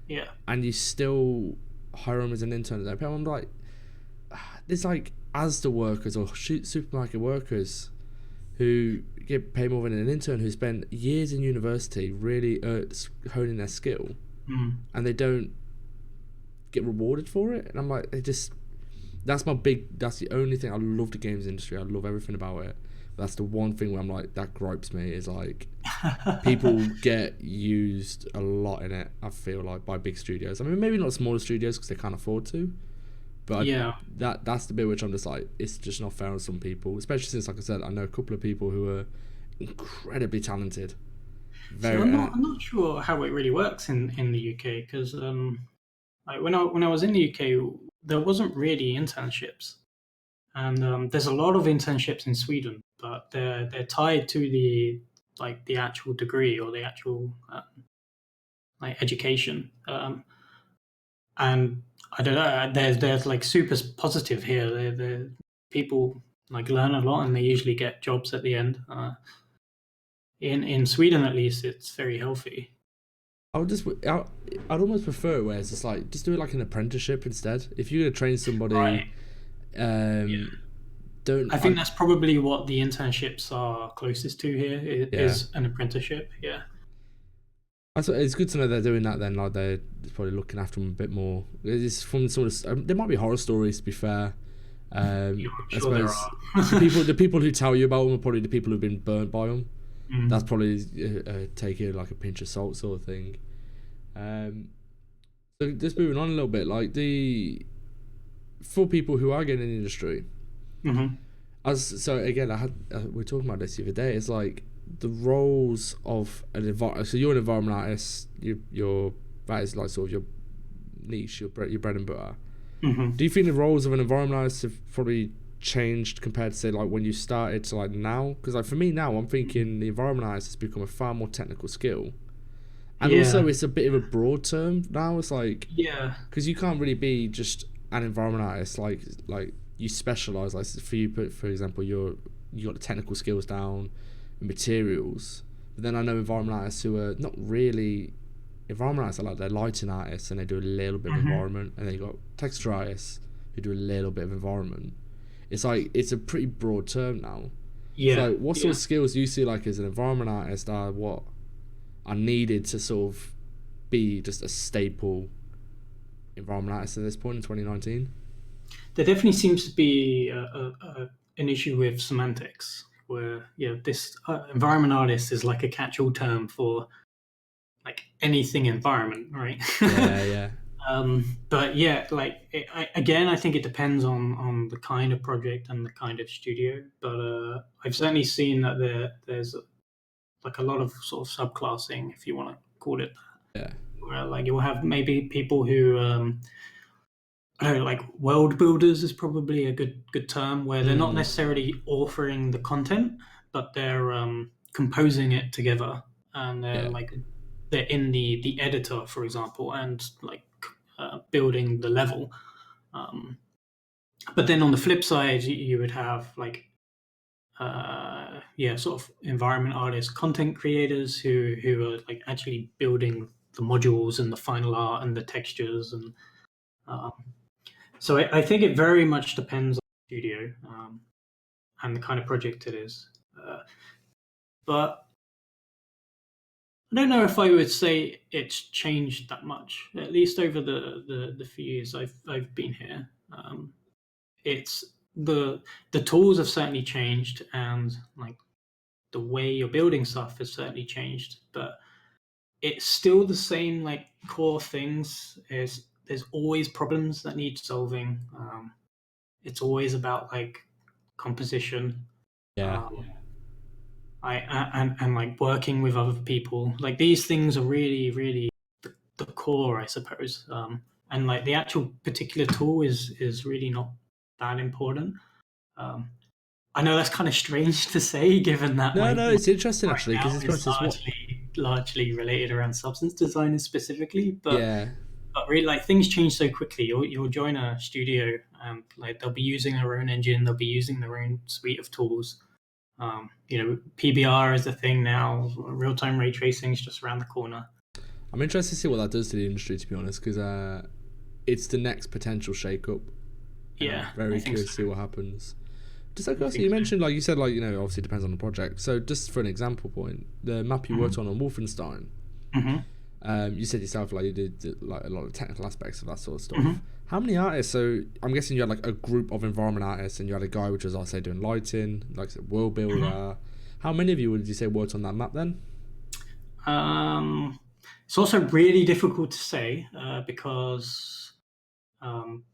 yeah, and you still hire them as an intern. I'm like, there's like Asda workers or supermarket workers who get paid more than an intern who spent years in university really honing their skill, mm, and they don't get rewarded for it. And I'm like, that's the only thing. I love the games industry. I love everything about it. But that's the one thing where I'm like, that gripes me is like people get used a lot in it. I feel like by big studios. I mean, maybe not smaller studios because they can't afford to. But yeah. that's the bit which I'm just like, it's just not fair on some people, especially since, like I said, I know a couple of people who are incredibly talented. See, Very, I'm not sure how it really works in the UK because like when I was in the UK, there wasn't really internships. And there's a lot of internships in Sweden, but they're tied to the actual degree or the actual like education. And I don't know. There's like super positive here. The people like learn a lot and they usually get jobs at the end. In Sweden, at least, it's very healthy. I would just, I'd almost prefer it where it's just like, just do it like an apprenticeship instead. If you're gonna train somebody, Right. Yeah. um, don't, I think that's probably what the internships are closest to here yeah. is an apprenticeship. Yeah. It's good to know they're doing that. Then, like they're probably looking after them a bit more. It's from sort of, there might be horror stories to be fair, I'm I sure there suppose are. the people who tell you about them are probably the people who've been burnt by them. That's Mm. probably take it like a pinch of salt sort of thing. Um, so just moving on a little bit, like the for people who are getting in the industry, Hmm. as so again, I had we were talking about this the other day. It's like the roles of an environment. So you're an environment artist. You're that is like sort of your niche, your bread and butter. Hmm. Do you think the roles of an environment artist have probably changed compared to say like when you started to like now? Because like for me now, I'm thinking the environment artist has become a far more technical skill, and Yeah. also it's a bit of a broad term now. It's like Yeah. because you can't really be just an environment artist. Like you specialize. Like for you, for example, you got the technical skills down, and materials. But then I know environment artists who are not really environment artists. Are like they're lighting artists and they do a little bit of Hmm. environment, and then you got texture artists who do a little bit of environment. It's like it's a pretty broad term now. So Yeah. like, what sort Yeah. of skills do you see like as an environment artist are what are needed to sort of be just a staple environment artist at this point in 2019? There definitely seems to be an issue with semantics, where this environment artist is like a catch-all term for like anything environment, right? Yeah, yeah, But yeah, like again, I think it depends on the kind of project and the kind of studio. But I've certainly seen that there's like a lot of sort of subclassing, if you want to call it yeah. that, where like you'll have maybe people who I don't know, like world builders is probably a good term, where they're not Mm, necessarily authoring the content, but they're composing it together, and yeah, they're in the editor, for example, and like building the level. Um, but then on the flip side, you would have like sort of environment artists, content creators who are like actually building the modules and the final art and the textures and um, so I think it very much depends on the studio and the kind of project it is. But I don't know if I would say it's changed that much, at least over the few years I've been here. It's the tools have certainly changed, and like the way you're building stuff has certainly changed, but it's still the same like core things. Is there's always problems that need solving. It's always about like composition. yeah, Um, and like working with other people. Like these things are really the core, I suppose. And like the actual particular tool is really not that important. Um, I know that's kind of strange to say, given that no, no. my It's interesting right actually because now it's is it's what. largely related around substance designers specifically, Yeah, but really like things change so quickly. You'll join a studio and like they'll be using their own engine, they'll be using their own suite of tools. PBR is a thing now. Real time ray tracing is just around the corner. I'm interested to see what that does to the industry. To be honest, because it's the next potential shake-up, and I'm Yeah, I very think curious so. to see what happens. Just like I also, think you so. mentioned, like you said, like obviously it depends on the project. So just for an example point, the map you worked Hmm. on Wolfenstein, Hmm. you said yourself like you did like a lot of technical aspects of that sort of stuff. Hmm. How many artists? So I'm guessing you had like a group of environment artists, and you had a guy which was I say doing lighting, like I said, world Hmm. builder. How many of you would you say worked on that map then? It's also really difficult to say because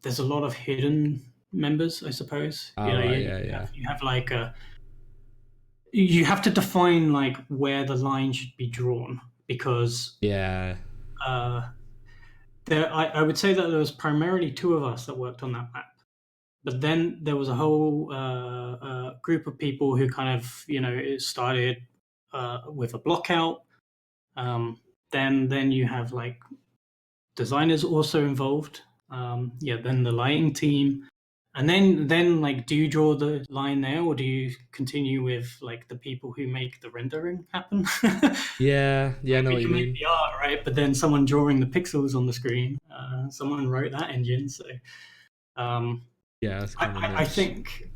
there's a lot of hidden members, I suppose. Ah, right, yeah, You have like you have to define like where the line should be drawn because yeah, uh, I would say that there was primarily two of us that worked on that map. But then there was a whole group of people who kind of, it started with a block out. Um, then you have like designers also involved. Then the lighting team, and then like, do you draw the line there, or do you continue with like the people who make the rendering happen? yeah, yeah. I know We what you can make mean. the art, right? But then someone drawing the pixels on the screen, someone wrote that engine, so. Um, Yeah, that's I, kind of I I nuts. think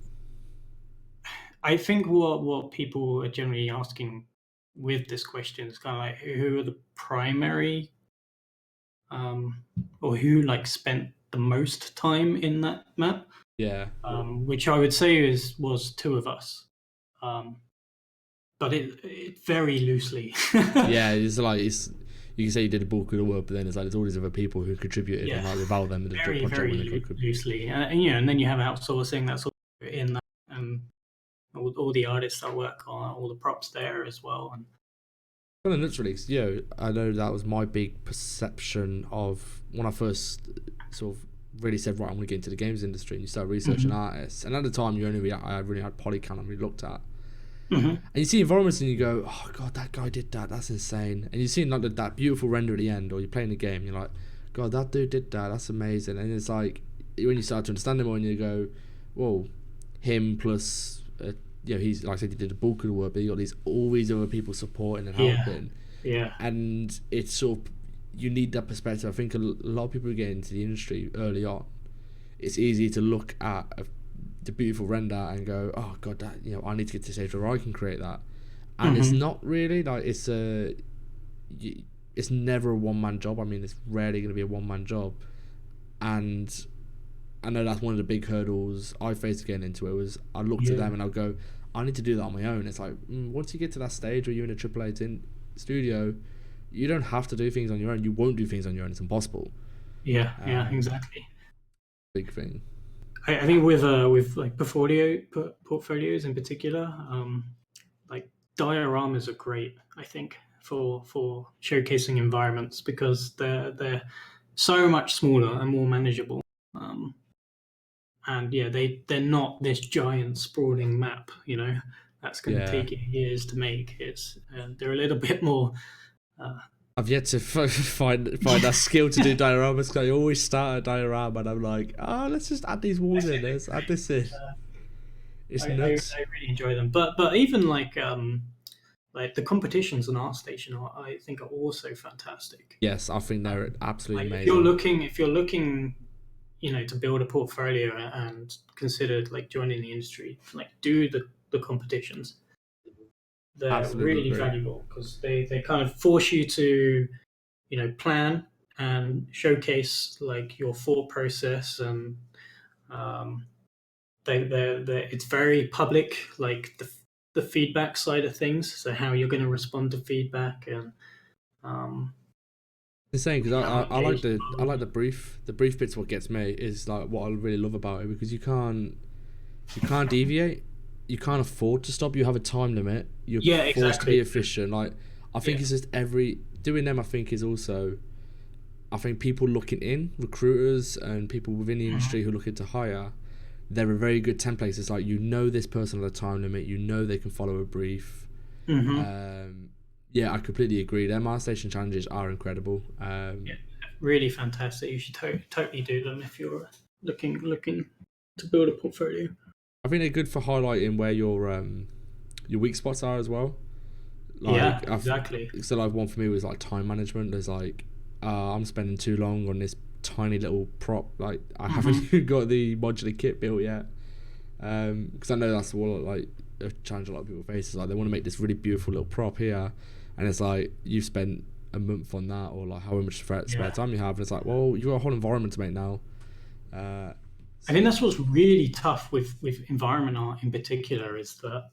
I think what people are generally asking with this question is kind of like who are the primary or who like spent the most time in that map, Yeah, which I would say was two of us. Um, but it very loosely. yeah. It's like you can say you did a bulk of the work, but then it's like there's all these other people who contributed, and Yeah, like without them, the very project very wouldn't go. loosely, and then you have outsourcing that's all in that, and all the artists that work on all the props there as well. And Well, literally, I know that was my big perception of when I first sort of really said, right, I'm going to get into the games industry, and you start researching Mhm. artists. And at the time, I really had Polycount and we looked at, Mhm. and you see environments and you go, oh god, that guy did that, that's insane. And you see like that beautiful render at the end, or you're playing the game, you're like, god, that dude did that, that's amazing. And it's like when you start to understand him more, and you go, whoa, him plus. He's like I said, he did the bulk of the work, but you got all these other people supporting and Yeah, helping, yeah, and it's sort of you need that perspective. I think a lot of people who get into the industry early on, it's easy to look at the beautiful render and go, oh god, that I need to get to the stage where I can create that, and it's hmm not really like it's never a one man job. I mean, it's rarely going to be a one man job, and I know that's one of the big hurdles I faced getting into it. Was I look to yeah, them and I'll go, I need to do that on my own. It's like once you get to that stage where you're in a AAA studio, you don't have to do things on your own. You won't do things on your own. It's impossible. yeah, yeah, Um, exactly. Big thing. I think with like portfolios in particular, like dioramas are great. I think for showcasing environments because they're so much smaller and more manageable. Um, and yeah, they're not this giant sprawling map. That's going to Yeah, take you years to make. They're a little bit more. Uh, I've yet to find that skill to do dioramas because I always start a diorama and I'm like, let's just add these walls in. Let's add this in. It's nuts. I really enjoy them, but even like the competitions on ArtStation, I think are also fantastic. Yes, I think they're Um, absolutely like amazing. if you're looking, to build a portfolio and consider like joining the industry, like do the competitions. They're Absolutely really agree. valuable because they kind of force you to plan and showcase like your thought process and um, it's very public, like the feedback side of things, so how you're going to respond to feedback and um, Insane because how I like engaged the you are. brief bit's what gets me is like what I really love about it because you can't deviate, you can't afford to stop. You have a time limit, you're Yeah, forced to be exactly. efficient. Like I think Yeah. it's just every doing them. I think is also I think people looking in recruiters and people within the industry who are looking to hire, they're a very good templates. It's like this person at a time limit, they can follow a brief. Hmm. Um, yeah, I completely agree. Their Mars Station challenges are incredible. Yeah, really fantastic. You should totally do them if you're looking to build a portfolio. I think they're good for highlighting where your weak spots are as well. Yeah, Like exactly. so like one for me was like time management. There's like I'm spending too long on this tiny little prop. Like I haven't Hmm. even got the modular kit built yet. Because I know that's what like a challenge a lot of people face is like they want to make this really beautiful little prop here, and it's like you've spent a month on that or like however much spare Yeah. time you have, and it's like well you've got a whole environment to make now. Uh, I think that's what's really tough with environment art in particular is that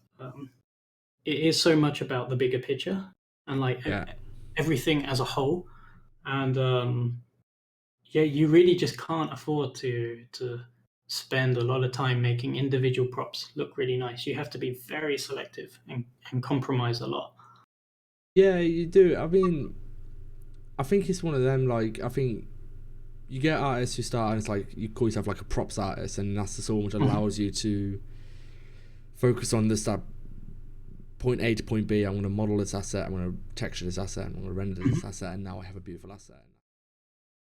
it is so much about the bigger picture and like yeah, everything as a whole, and yeah, you really just can't afford to spend a lot of time making individual props look really nice. You have to be very selective and compromise a lot. yeah, you do. I mean, I think it's one of them. Like I think you get artists who start and it's like you call yourself like a props artist, and that's the sort which Mhm. allows you to focus on this that point A to point B. I'm going to model this asset, I'm going to texture this asset, I'm going to render this Mhm. asset, and now I have a beautiful asset.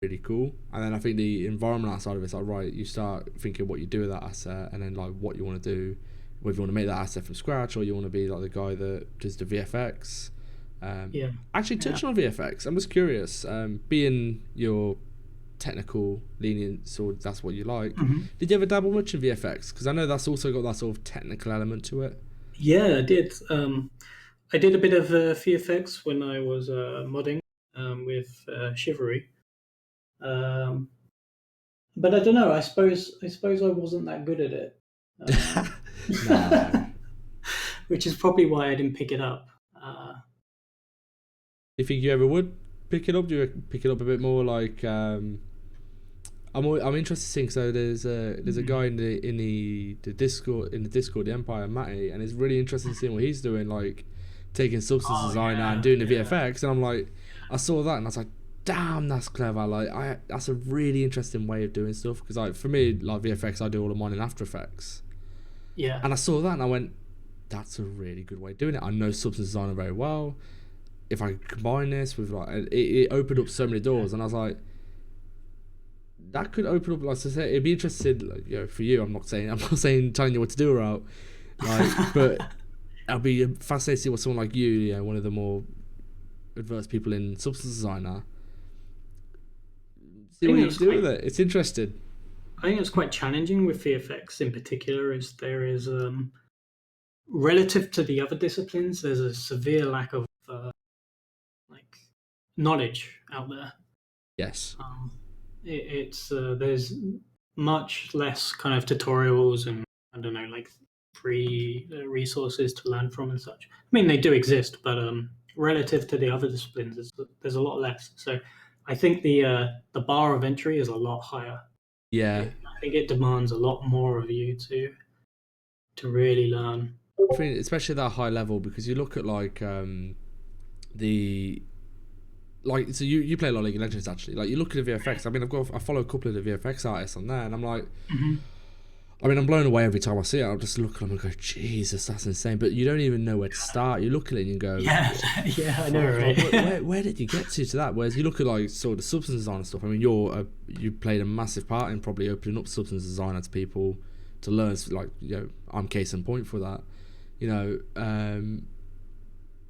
Really cool. And then I think the environment outside of it's like right, you start thinking what you do with that asset, and then like what you want to do, whether you want to make that asset from scratch or you want to be like the guy that does the VFX. Yeah, Actually, yeah. touching on VFX, I'm just curious. Being your technical lenient, so that's what you like. Mhm. Did you ever dabble much in VFX? Because I know that's also got that sort of technical element to it. Yeah, I did. I did a bit of VFX when I was modding with Chivalry. Um, but I don't know. I suppose I wasn't that good at it, um, No. which is probably why I didn't pick it up. You think you ever would pick it up? Do you pick it up a bit more? Like, I'm interested in seeing. So there's a Mm. guy in the Discord, the Empire, Matty, and it's really interesting seeing what he's doing. Like, taking substance Oh designer and yeah, doing the yeah, VFX, and I'm like, I saw that and I was like, damn, that's clever. Like, that's a really interesting way of doing stuff. Because like for me, like VFX, I do all of mine in After Effects, yeah. and I saw that and I went, that's a really good way of doing it. I know substance designer very well. If I combine this with like, it opened up so many doors, and I was like, that could open up. Like I said, it'd be interesting, like, for you. I'm not saying telling you what to do or out, like, but I'll be fascinated to see what someone like you, one of the more adverse people in substance designer, see I what think you it's can do quite. with it. It's interesting. I think it's quite challenging with VFX in particular. Is there is relative to the other disciplines, there's a severe lack of like knowledge out there. Yes. Um, it's there's much less kind of tutorials and I don't know like free resources to learn from and such. I mean they do exist, but relative to the other disciplines, there's a lot less. So I think the bar of entry is a lot higher. Yeah. I think it demands a lot more of you to really learn. I think especially that high level because you look at like the like so you play a lot of League of Legends actually. Like you look at the VFX. I mean, I follow a couple of the VFX artists on there, and I'm like, Hmm. I mean, I'm blown away every time I see it. I'll just look at them and go, Jesus, that's insane. But you don't even know where to start. You look at it and you go, Yeah, yeah, I know, fuck, like, right? where did you get to that? Whereas you look at like sort of the substance design and stuff. I mean, you played a massive part in probably opening up substance design to people to learn. Like, I'm case in point for that. You know,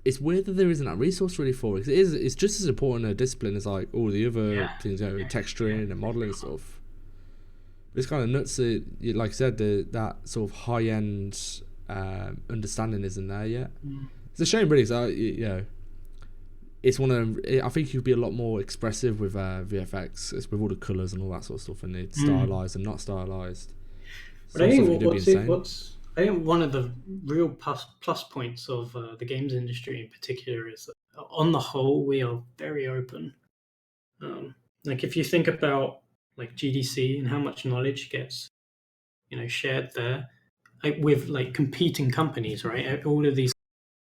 it's weird that there isn't that resource really for it. 'Cause it's just as important a discipline as like all the other Yeah, things, yeah, texturing and modeling and stuff. It's kind of nuts that, like I said, that sort of high end understanding isn't there yet. mm, It's a shame, really. So it's one of them, I think you'd be a lot more expressive with VFX, it's with all the colours and all that sort of stuff, and it's mm. stylized and not stylized. But I Some think stuff you could do would be insane. what's I think one of the real plus points of the games industry in particular is that on the whole we are very open. Um, like if you think about like GDC and how much knowledge gets shared there, like with like competing companies, right? All of these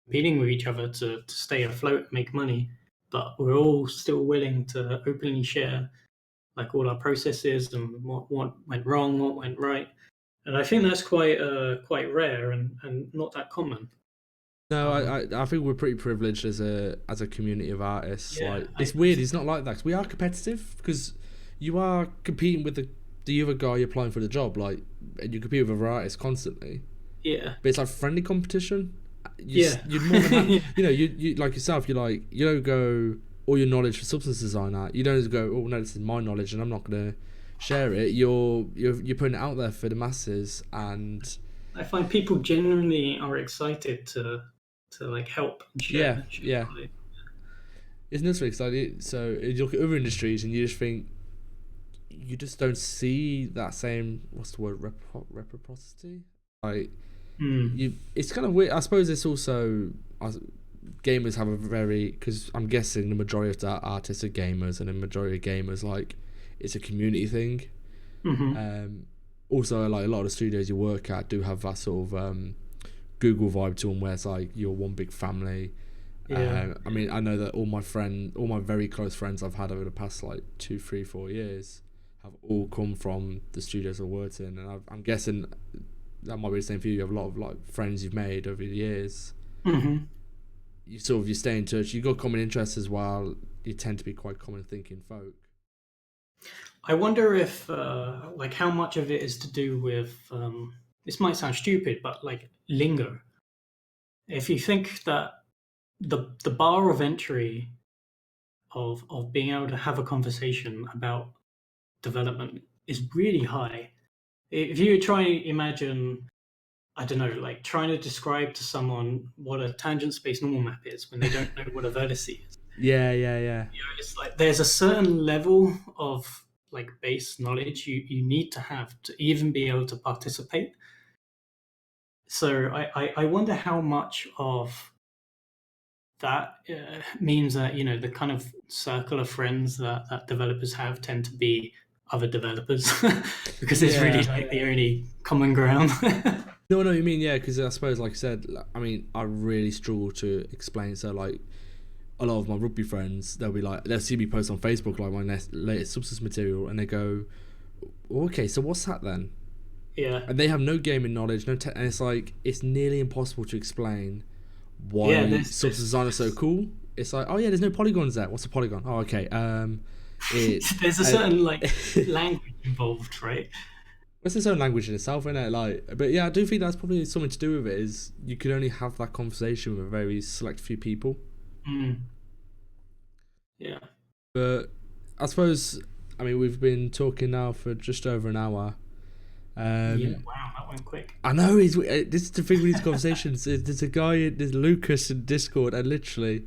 competing with each other to stay afloat, make money, but we're all still willing to openly share like all our processes and what went wrong, what went right. And I think that's quite rare and not that common. No, Um, I think we're pretty privileged as a community of artists. yeah, Like I it's weird. It's not like that. 'Cause we are competitive because you are competing with the other guy applying for the job. Like, and you compete with other artists constantly. yeah, But it's like friendly competition. yeah, You'd more than you like yourself. You like you don't go all your knowledge for substance designer. You don't just go, oh no, this is my knowledge and I'm not gonna share it. You're putting it out there for the masses and I find people genuinely are excited to like help and yeah, share yeah. knowledge. It's nuts really exciting. So you look at other industries and you just think you just don't see that same what's the word reciprocity. Like Mm, you, it's kind of weird. I suppose it's also gamers have a very because I'm guessing the majority of the artists are gamers and the majority of gamers like it's a community thing. hmm. Um, Also like a lot of the studios you work at do have that sort of Google vibe to them where it's like you're one big family. Yeah. I mean, I know that all my very close friends I've had over the past like 2, 3, 4 years have all come from the studios I worked in, and I'm guessing that might be the same for you. You have a lot of like friends you've made over the years. Hmm. You stay in touch. You got common interests as well. You tend to be quite common thinking folk. I wonder if like how much of it is to do with this might sound stupid, but like lingo. If you think that the bar of entry of being able to have a conversation about development is really high. If you try and imagine, I don't know, like trying to describe to someone what a tangent space normal map is when they don't know what a vertex is, Yeah, yeah, yeah. it's like there's a certain level of like base knowledge you need to have to even be able to participate. So I wonder how much of that means that, you know, the kind of circle of friends that developers have tend to be other developers because it's really Yeah. like the only common ground. No, you mean, yeah, because I suppose, like I said, I mean, I really struggle to explain. So, like, a lot of my rugby friends, they'll see me post on Facebook, like, my latest substance material, and they go, okay, so what's that then? Yeah. And they have no gaming knowledge, and it's like, it's nearly impossible to explain why Yeah, substance design is so cool. It's like, oh yeah, there's no polygons there. What's a polygon? Oh, okay. It's there's a certain like language involved, right? it's its own language in itself, isn't it? Like, but yeah, I do think that's probably something to do with it. Is you can only have that conversation with a very select few people. Yeah. But I suppose, I mean, we've been talking now for just over an hour. Yeah. Wow, that went quick. I know. This is the thing with these conversations. There's a guy, there's Lucas in Discord, and literally,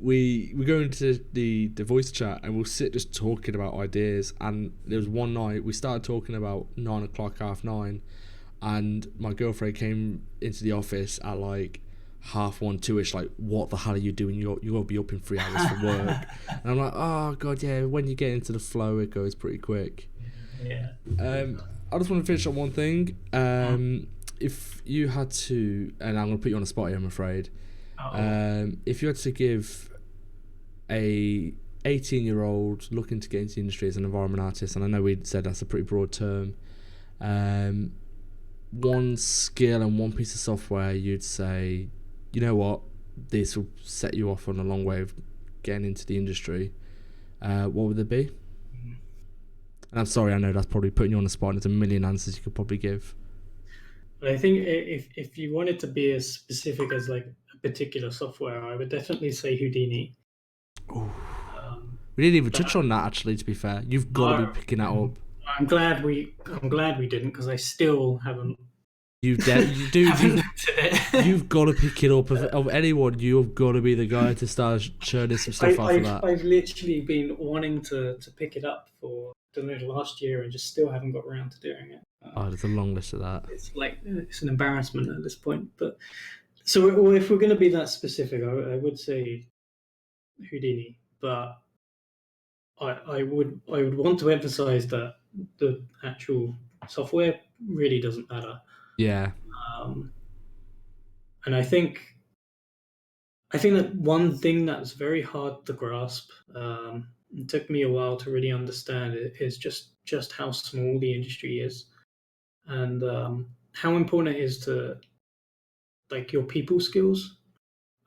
we go into the voice chat and we'll sit just talking about ideas. And there was one night we started talking about 9 o'clock, 9:30, and my girlfriend came into the office at like 1:30, 2ish. Like, what the hell are you doing? You got to be up in 3 hours for work. And I'm like, oh god, yeah. When you get into the flow, it goes pretty quick. Yeah. I just want to finish on one thing. If you had to, and I'm going to put you on the spot here, I'm afraid. If you had to give a 18-year-old looking to get into the industry as an environment artist, and I know we said that's a pretty broad term, one skill and one piece of software you'd say, you know what, this will set you off on a long way of getting into the industry, what would it be? And I'm sorry, I know that's probably putting you on the spot, and there's a million answers you could probably give. But I think if you wanted to be as specific as like a particular software, I would definitely say Houdini. We didn't even touch on that, actually, to be fair. You've got to be picking that up. I'm glad we didn't, because I still haven't. You've got to pick it up. Of anyone, you've got to be the guy to start churning some stuff after that. I've literally been wanting to pick it up for, I don't know, last year, and just still haven't got around to doing it. There's a long list of that. It's like, it's an embarrassment at this point. But so if we're going to be that specific, I would say Houdini, but I would want to emphasize that the actual software really doesn't matter. Yeah. And I think that one thing that's very hard to grasp, it took me a while to really understand it, is just how small the industry is, and how important it is to like your people skills.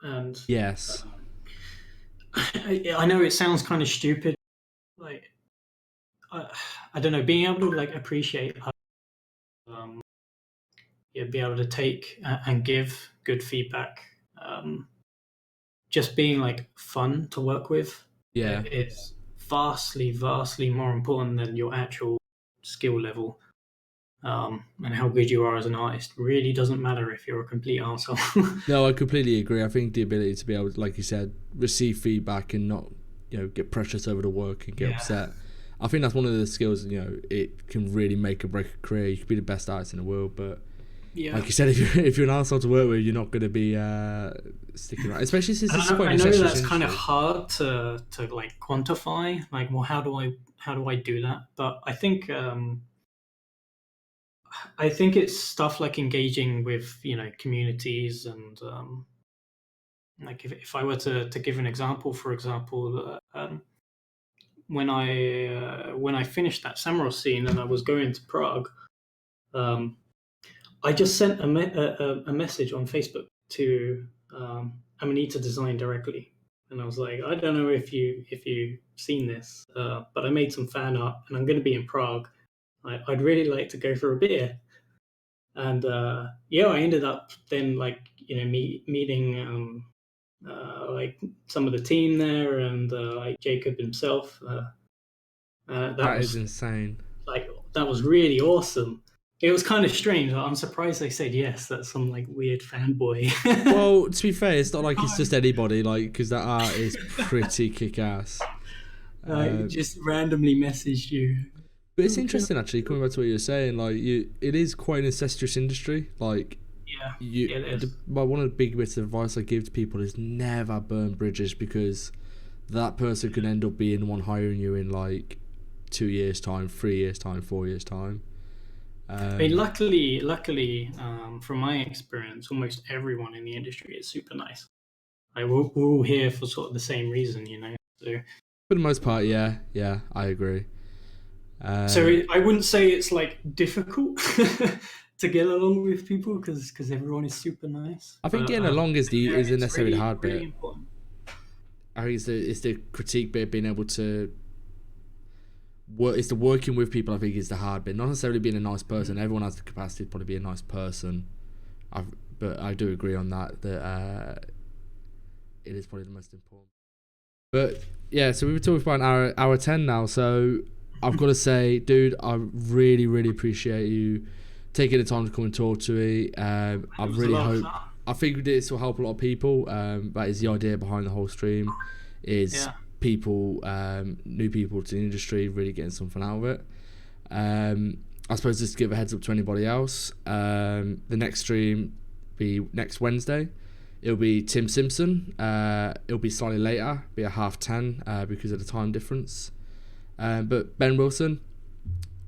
And yes, I know it sounds kind of stupid, like I don't know, being able to like appreciate, be able to take and give good feedback, just being like fun to work with. Yeah, it's vastly more important than your actual skill level. And how good you are as an artist really doesn't matter if you're a complete arsehole. No, I completely agree. I think the ability to be able to, like you said, receive feedback and not, get precious over the work and get upset. I think that's one of the skills, it can really make or break a career. You could be the best artist in the world, but like you said, if you're an arsehole to work with, you're not going to be sticking around. Especially since it's quite I an know incestuous that's kind of industry. hard to like quantify. Like, well, how do I do that? But I think it's stuff like engaging with communities, and like if I were to give an example, for example, when I finished that Samuro scene and I was going to Prague, I just sent a message on Facebook to Amanita Design directly, and I was like, I don't know if you've seen this, but I made some fan art, and I'm going to be in Prague. I'd really like to go for a beer. And I ended up then meeting like some of the team there, and like Jacob himself. That is insane. Like, that was really awesome. It was kind of strange. I'm surprised they said yes. That's some like weird fanboy. Well, to be fair, it's not like it's just anybody, like, because that art is pretty kick-ass. I just randomly messaged you. But it's interesting actually, coming back to what you were saying. Like, it is quite an incestuous industry. Like, Yeah, you, it is. one of the big bits of advice I give to people is never burn bridges, because that person can end up being the one hiring you in like 2 years time, 3 years time, 4 years time. I mean, luckily, from my experience, almost everyone in the industry is super nice. Like we're all here for sort of the same reason, you know. So, For the most part, yeah, I agree. I wouldn't say it's like difficult to get along with people because everyone is super nice. I think But getting along yeah, isn't it's necessarily the hard really bit. important. I think it's the critique bit, being able to work. It's the working with people. I think is the hard bit. Not necessarily being a nice person. Everyone has the capacity to probably be a nice person. But I do agree on that. That it is probably the most important. But yeah, so we were talking about hour 10 now. So I've got to say, dude, I really appreciate you taking the time to come and talk to me. I really hope. I think this will help a lot of people. That is the idea behind the whole stream. Is people, new people to the industry, really getting something out of it. I suppose just to give a heads up to anybody else. The next stream be next Wednesday. It'll be Tim Simpson. It'll be slightly later, be at 10:30 because of the time difference. But Ben Wilson,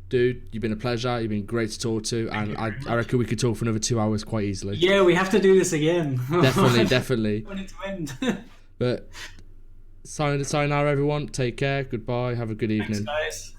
dude, you've been a pleasure. You've been great to talk to, and I reckon we could talk for another 2 hours quite easily. Yeah, we have to do this again. Definitely. I want it to end. But sayonara, everyone. Take care. Goodbye. Have a good evening. Thanks, guys.